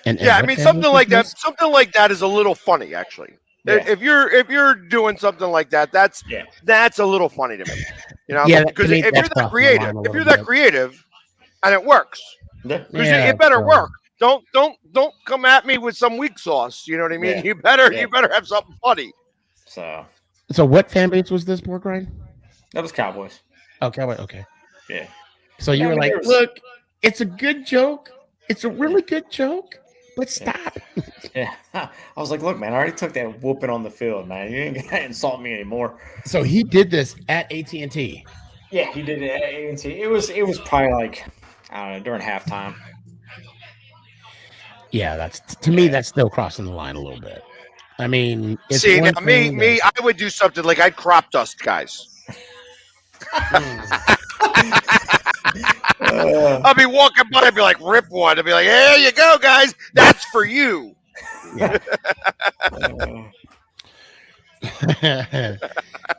And Yeah, I what mean family was this? something like that is a little funny actually. Yeah, If you're doing something like that, yeah, that's a little funny to me. Yeah, to Because me that's crossing the line a if little you're that bit. creative and it works, yeah, because Yeah, it better so work. Don't come at me with some weak sauce. You know what I mean? yeah, yeah. You better have something funny. So what fan base was this, pork rind? that was Cowboys. Okay, wait, okay. Yeah, So you yeah. I were mean, like, there was, look, it's a good joke. It's a yeah, really good joke, but yeah, stop. yeah. I was like, look, man, I already took that whooping on the field, man. You ain't gonna insult me anymore. So he did this at AT&T. Yeah, he did it at A&T. It was probably like I don't know during halftime. Yeah, that's to me Yeah. that's still crossing the line a little bit. I mean, it's See one now, thing that I would do something like I'd crop dust guys. mm, Uh, I'll be walking by and be like, rip one. I'll be like, there you go, guys. That's for you. yeah. uh,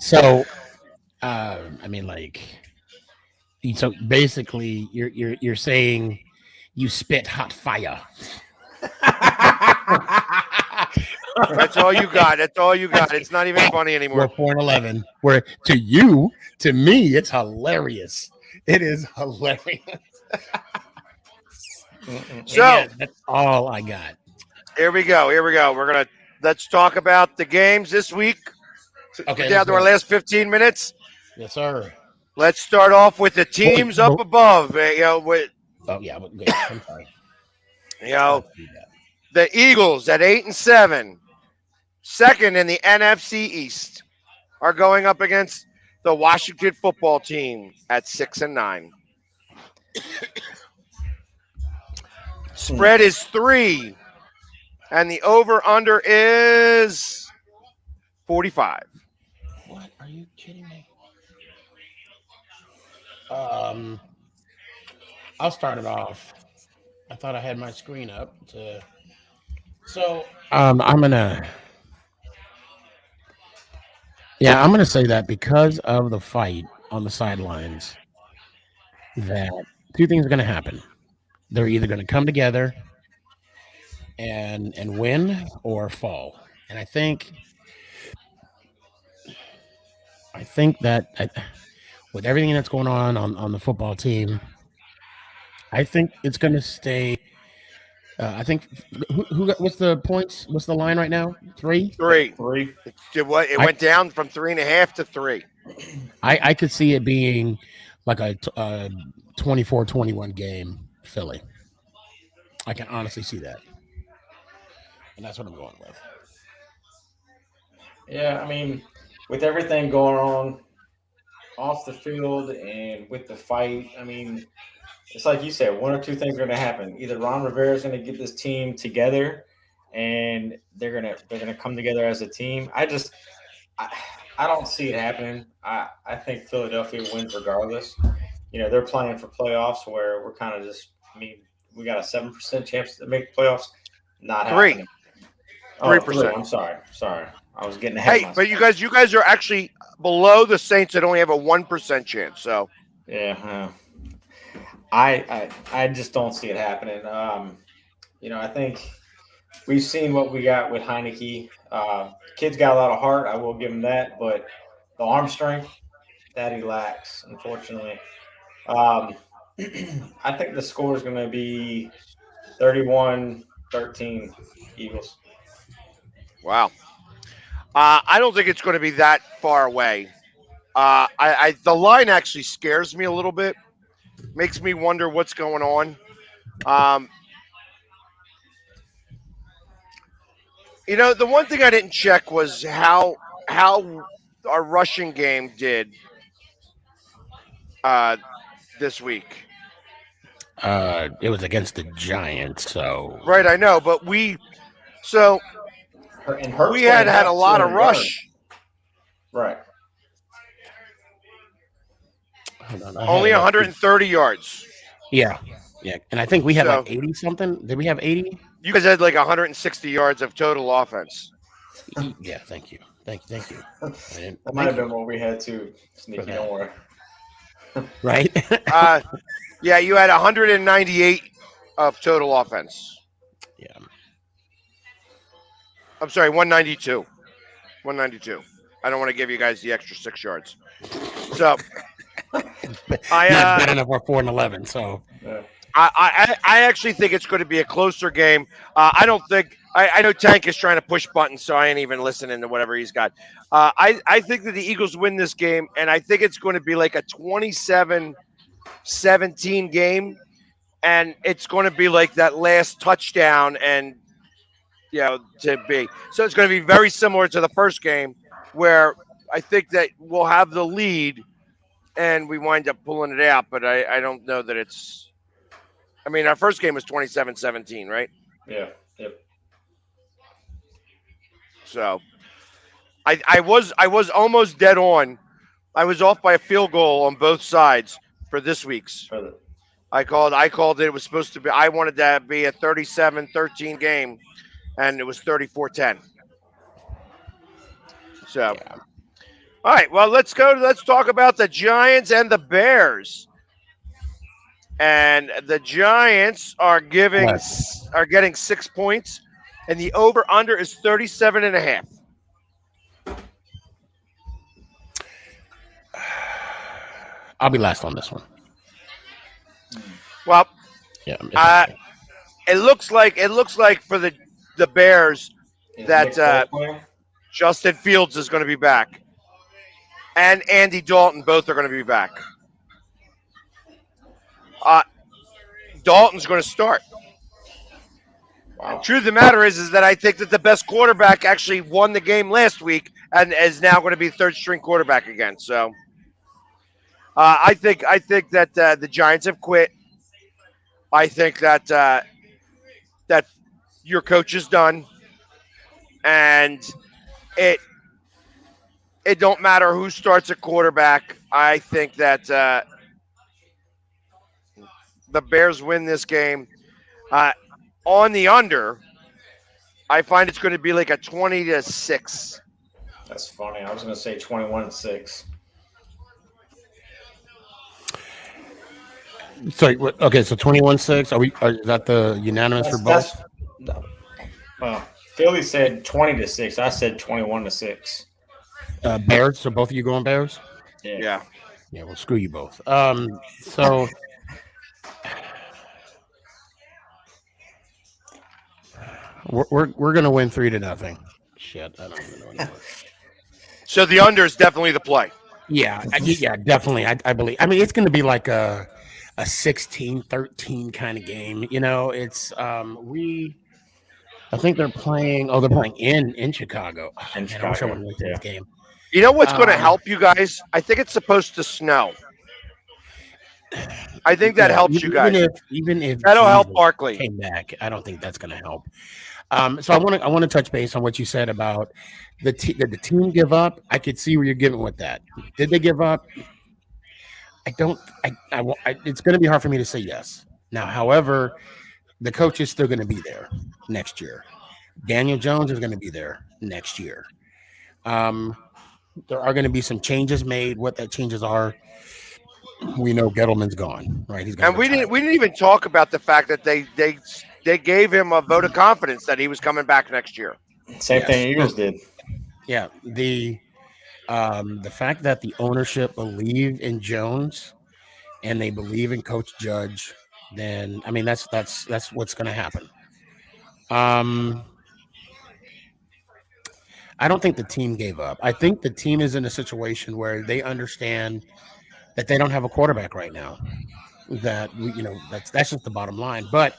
So I mean, like, so basically, you're saying you spit hot fire. That's all you got. That's all you got. It's not even funny We're anymore. 4-11. Where to me, it's hilarious. It is hilarious. And So yeah, that's all I got. here we go. Here we go. Let's talk about the games this week. We're Okay, let's down to do our it. last 15 minutes. Yes, sir. Let's start off with the Wait, teams up above. oh yeah, good. I'm sorry. You know, Let's do that. the Eagles at 8-7, second in the NFC East, are going up against the Washington football team at 6-9. Spread is 3, and the over under is 45. What? Are you kidding me? Um, I'll start it off. I thought I had my screen up to. So I'm gonna. Yeah, I'm gonna say that because of the fight on the sidelines, that two things are gonna happen. They're either gonna come together and win or fall. And I think that with everything that's going on the football team, I think it's going to stay. I think what's the points? What's the line right now? 3. 3. 3. It I went down from 3.5 to 3. I could see it being like a 24-21 game Philly. I can honestly see that, and that's what I'm going with. Yeah, I mean, with everything going on off the field and with the fight, I mean, it's like you said, one or two things are going to happen. Either Ron Rivera is going to get this team together, and they're gonna come together as a team. I, I don't see it happening. I think Philadelphia wins regardless. They're playing for playoffs where we're kind of just. I mean, we got a 7% chance to make playoffs. Not 3. happening. Oh, 3. 3%. I'm sorry. I was getting ahead of Hey, myself. but you guys are actually below the Saints that only have a 1% chance. So Yeah, I just don't see it happening. I think we've seen what we got with Heineke. Kid's got a lot of heart. I will give him that, but the arm strength that he lacks, unfortunately. Um, I think the score is going to be 31-13 Eagles. wow. I don't think it's going to be that far away. The line actually scares me a little bit. Makes me wonder what's going on. Um, the one thing I didn't check was how our rushing game did uh, this week. It was against the Giants, so Right, I know, but so And we Hurts had a have lot of 200 yards. rush, Right. hold on, I had only it up. 130 yards. Yeah, and I think we had like So 80 something. Did we have 80? you guys had like 160 yards of total offense. Yeah, thank you. That might have been what we had too, Sneaky. Don't worry. Right? Uh, yeah, you had 198 of total offense. Yeah. I'm sorry, 192. 192. I don't want to give you guys the extra 6 yards. So Not I bad enough for 4-11. So Yeah. I actually think it's going to be a closer game. I don't think I know Tank is trying to push buttons, so I ain't even listening to whatever he's got. I think that the Eagles win this game, and I think it's going to be like a 27-17 game, and it's going to be like that last touchdown, and to be so it's going to be very similar to the first game, where I think that we'll have the lead, and we wind up pulling it out. But I don't know that it's. I mean, our first game was 27-17, right? Yeah. Yep. So I was almost dead on. I was off by a field goal on both sides for this week's. For the, I called it. It was supposed to be. I wanted that to be a 37-13 game, and it was 34-10. So, yeah. all right. Well, let's go. Let's talk about the Giants and the Bears. And the Giants are What? getting 6 points, and the over under is 37 and a half. I'll be last on this one. Well, Yeah. it looks like for the Bears is that Nick Foles playing? Justin Fields is going to be back, and Andy Dalton both are going to be back. Uh, Dalton's going to start. Wow. Truth of the matter is that I think that the best quarterback actually won the game last week and is now going to be third string quarterback again. So I think that the Giants have quit. I think that your coach is done, and it it don't matter who starts at quarterback. I think that the Bears win this game. Uh, on the under, I find it's going to be like a 20-6. That's funny. I was going to say 21-6. Sorry. Okay. So 21-6. Is that the unanimous for both? Well, Philly said 20-6. I said 21-6. Bears. So both of you going Bears? Yeah. Yeah. Well, screw you both. So. We're gonna win 3-0. Shit, I don't even know anymore. So the under is definitely the play. Yeah, definitely. I believe. I mean, it's gonna be like a 16-13 kind of game. It's I think they're playing. Oh, they're playing in Chicago. Oh, In man, I wish I Chicago, would have went to this game. You know what's going to Um, help you guys? I think it's supposed to snow. I think that helps you guys. Even if That'll help Jesus Barkley. came back, I don't think that's gonna help. So I want to touch base on what you said about did the team give up? I could see where you're getting with that. Did they give up? I don't. It's going to be hard for me to say yes. Now, however, the coach is still going to be there next year. Daniel Jones is going to be there next year. There are going to be some changes made. What that changes are, we know Gettleman's gone, right? He's going And to we didn't even talk about the fact that they gave him a vote of confidence that he was coming back next year. Same thing Eagles did. Yeah, the fact that the ownership believe in Jones and they believe in Coach Judge, then I mean that's what's going to happen. I don't think the team gave up. I think the team is in a situation where they understand that they don't have a quarterback right now. That that's just the bottom line. But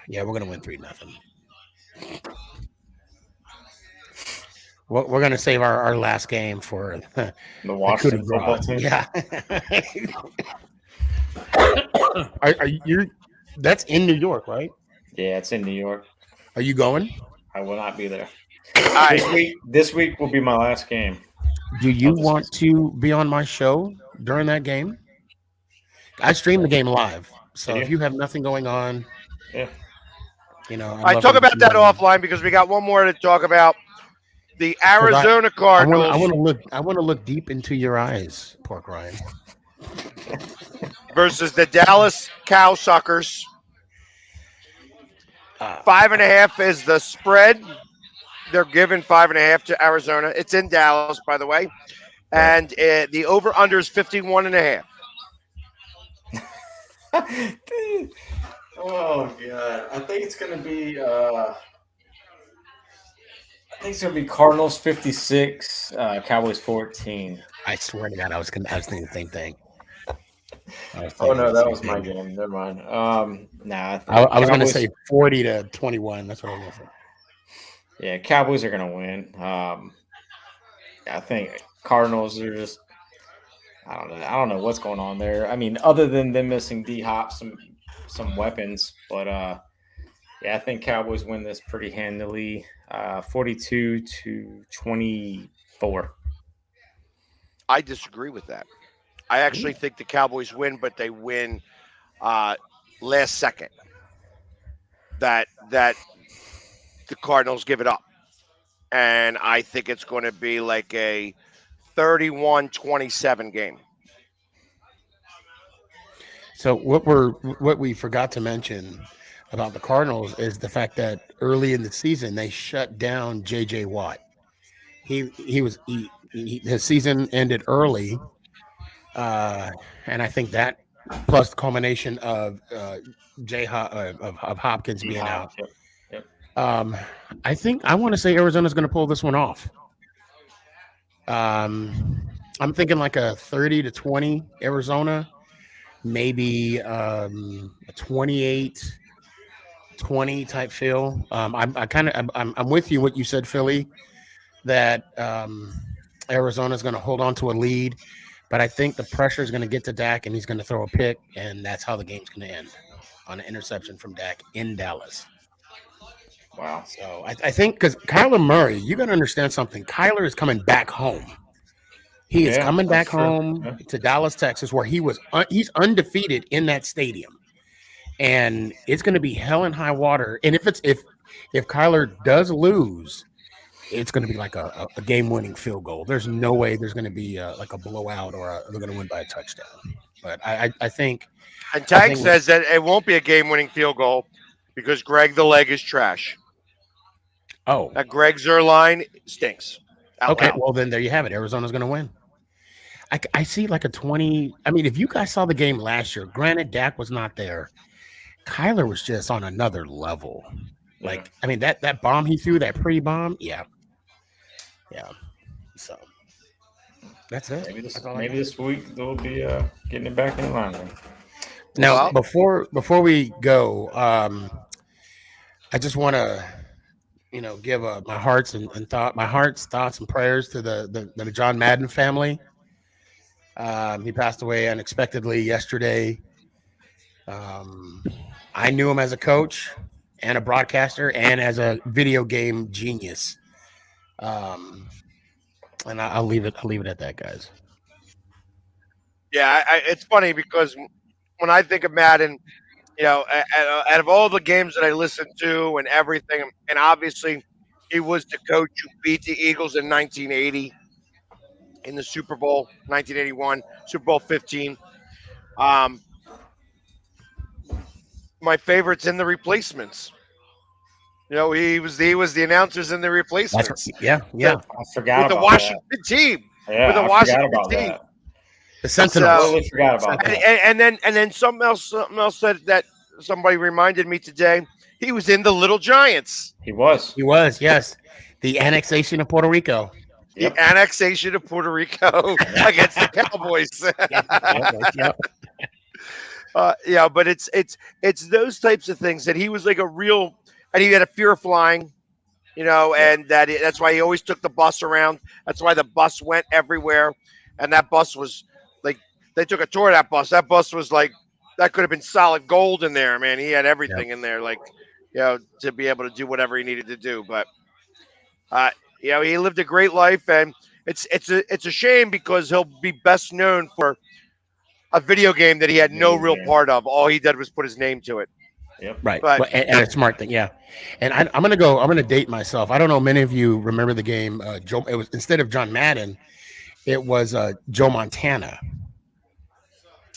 yeah, we're gonna win 3-0. We're gonna save our last game for The the coup de Washington football grace. team. Yeah. are you? That's in New York, right? Yeah, it's in New York. Are you going? I will not be there. All right. This week will be my last game Do you of the want season. to be on my show during that game? I stream the game live, Did so if you? you have nothing going on, Yeah. I'd I love to talk get about you that on offline because we got one more to talk about. The because Arizona I Cardinals want to look deep into your eyes, Pork Ryan. versus the Dallas Cowsuckers. Uh, 5.5 is the spread. They're giving 5.5 to Arizona. It's in Dallas, by the way. right. And the over under is 51.5. Oh god, I think it's gonna be. I think it's gonna be Cardinals 56, Cowboys 14. I swear to God, I was thinking the same thing. I was Oh thinking no, the that same was my thing. game. Never mind. Nah, I I think was going to Cowboys. say 40-21. That's what I was going to say. Yeah, Cowboys are gonna win. I think Cardinals are just. I don't know. I don't know what's going on there. I mean, other than them missing D Hop, some weapons, but yeah, I think Cowboys win this pretty handily, 42-24. I disagree with that. I actually think the Cowboys win, but they win uh, last second. That the Cardinals give it up. And I think it's going to be like a 31-27 game. So what we forgot to mention about the Cardinals is the fact that early in the season they shut down J.J. Watt. His season ended early, uh, and I think that plus the culmination of of Hopkins D being Hop. out. Yep. Yep. Um, I want to say Arizona's going to pull this one off. I'm thinking like a 30-20 Arizona, maybe a 28-20 type feel. I'm with you what you said, Philly, that Arizona's going to hold on to a lead, but I think the pressure is going to get to Dak and he's going to throw a pick, and that's how the game's going to end on an interception from Dak in Dallas. Wow. So I think because Kyler Murray, you got to understand something. Kyler is coming back home. He is Yeah, coming that's back true. home Yeah. to Dallas, Texas, where he's undefeated in that stadium, and it's going to be hell and high water. And if Kyler does lose, it's going to be like a game-winning field goal. There's no way there's going to be like a blowout or they're going to win by a touchdown. But I think And I Tank think says that it won't be a game winning field goal because Greg the leg is trash. oh That Greg Zerline stinks. Out okay, loud. well then there you have it. Arizona's going to win. I see like a 20. I mean, if you guys saw the game last year, granted Dak was not there. Kyler was just on another level. Like, I mean, that bomb he threw, that pre-bomb, yeah. So that's it. Maybe That's this all I maybe got. this week they'll be getting it back in line. Then. Now, Well, before we go, I just want to give my heart's thoughts and prayers to the John Madden family. He passed away unexpectedly yesterday. Um, I knew him as a coach and a broadcaster and as a video game genius. And I'll leave it. I'll leave it at that, guys. yeah, it's funny because when I think of Madden, out of all the games that I listened to and everything, and obviously he was the coach who beat the Eagles in 1980 in the Super Bowl, 1981, Super Bowl 15. Um, my favorites in the replacements. He was the announcers in the That's replacements. yeah, So yeah. I forgot with the about that. Washington team, with Yeah, the I forgot Washington about team. that. The I So Sentinels. totally forgot about and, that. and then something else said that somebody reminded me today, he was in the Little Giants. He was. He was, yes. The annexation of Puerto Rico. The Yep. annexation of Puerto Rico against the Cowboys. Yep. Yeah, but it's those types of things that he was like a real, and he had a fear of flying, Yep. and that's why he always took the bus around. That's why the bus went everywhere, and that bus was like they took a tour of that bus. That bus was like that could have been solid gold in there, man. He had Yep. everything in there, like to be able to do whatever he needed to do. But uh, he lived a great life, and it's a shame because he'll be best known for a video game that he had no Video real game. part of. All he did was put his name to it. Yep. Right. But And a smart thing, yeah. And I'm gonna date myself. I don't know many of you remember the game Joe. It was instead of John Madden, it was Joe Montana.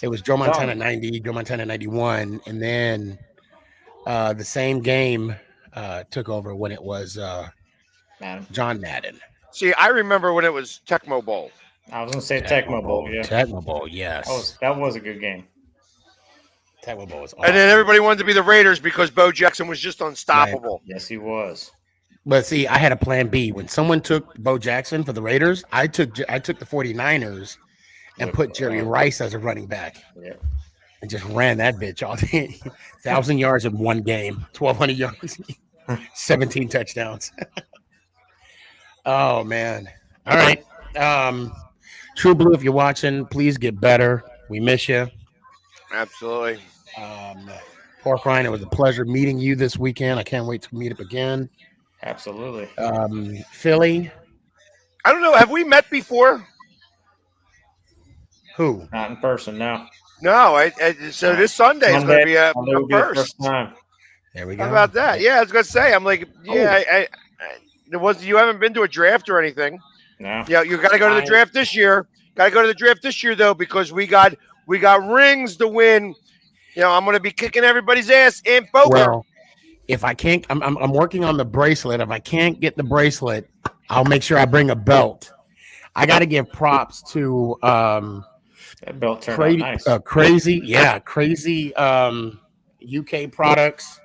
It was Joe Montana Some. 90, Joe Montana 91, and then the same game took over when it was Man. John Madden. see, I remember when it was Tecmo Bowl. I was gonna say Tecmo Bowl. Yeah. Tecmo Bowl, yes. That was a good game. Tecmo Bowl was awesome. And then everybody wanted to be the Raiders because Bo Jackson was just unstoppable. Yes, he was. But see, I had a plan B. When someone took Bo Jackson for the Raiders, I took the 49ers and put Jerry Rice as a running back. Yep. And just ran that bitch all day. 1,000 yards in one game, 1,200 yards, 17 touchdowns. Oh, man. All right. True Blue, if you're watching, please get better. We miss you. Absolutely. Pork Rind, it was a pleasure meeting you this weekend. I can't wait to meet up again. Absolutely. Philly, I don't know. Have we met before? who? Not in person, no. No. So this Sunday is going to be a Sunday will be the first. time. There we go. How about that? Yeah, I was going to say. I'm like, yeah. Oh. It was. You haven't been to a draft or anything. No. Yeah, you got to go to the draft this year. Got to go to the draft this year though because we got rings to win. I'm going to be kicking everybody's ass in poker. Well, if I can't, I'm working on the bracelet. If I can't get the bracelet, I'll make sure I bring a belt. I got to give props to That belt turned out nice. crazy UK products.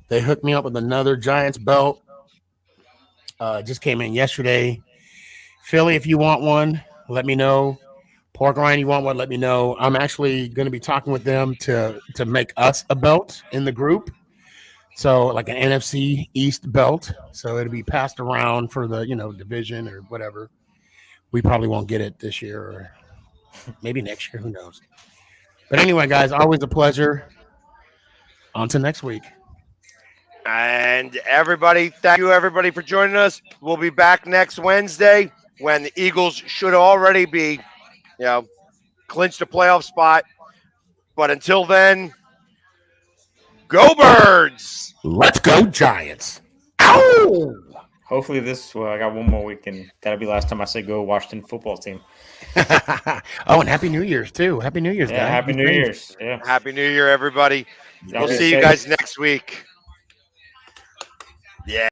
They hooked me up with another Giants belt. Just came in yesterday. Philly, if you want one, let me know. Pork Rind, you want one, let me know. I'm actually going to be talking with them to make us a belt in the group. So like an NFC East belt. So it'll be passed around for the, division or whatever. We probably won't get it this year or maybe next year. Who knows? But anyway, guys, always a pleasure. On to next week. And everybody, thank you everybody for joining us. We'll be back next Wednesday when the Eagles should already be, clinched a playoff spot. But until then, go Birds! Let's go Giants. Ow! Hopefully I got one more week, and that'll be the last time I say go Washington football team. Oh, and Happy New Year's, too. Happy New Year's, Yeah, guys. Happy New Year's. Yeah. Happy New Year, everybody. Y'all We'll be see you safe. guys next week. Yeah.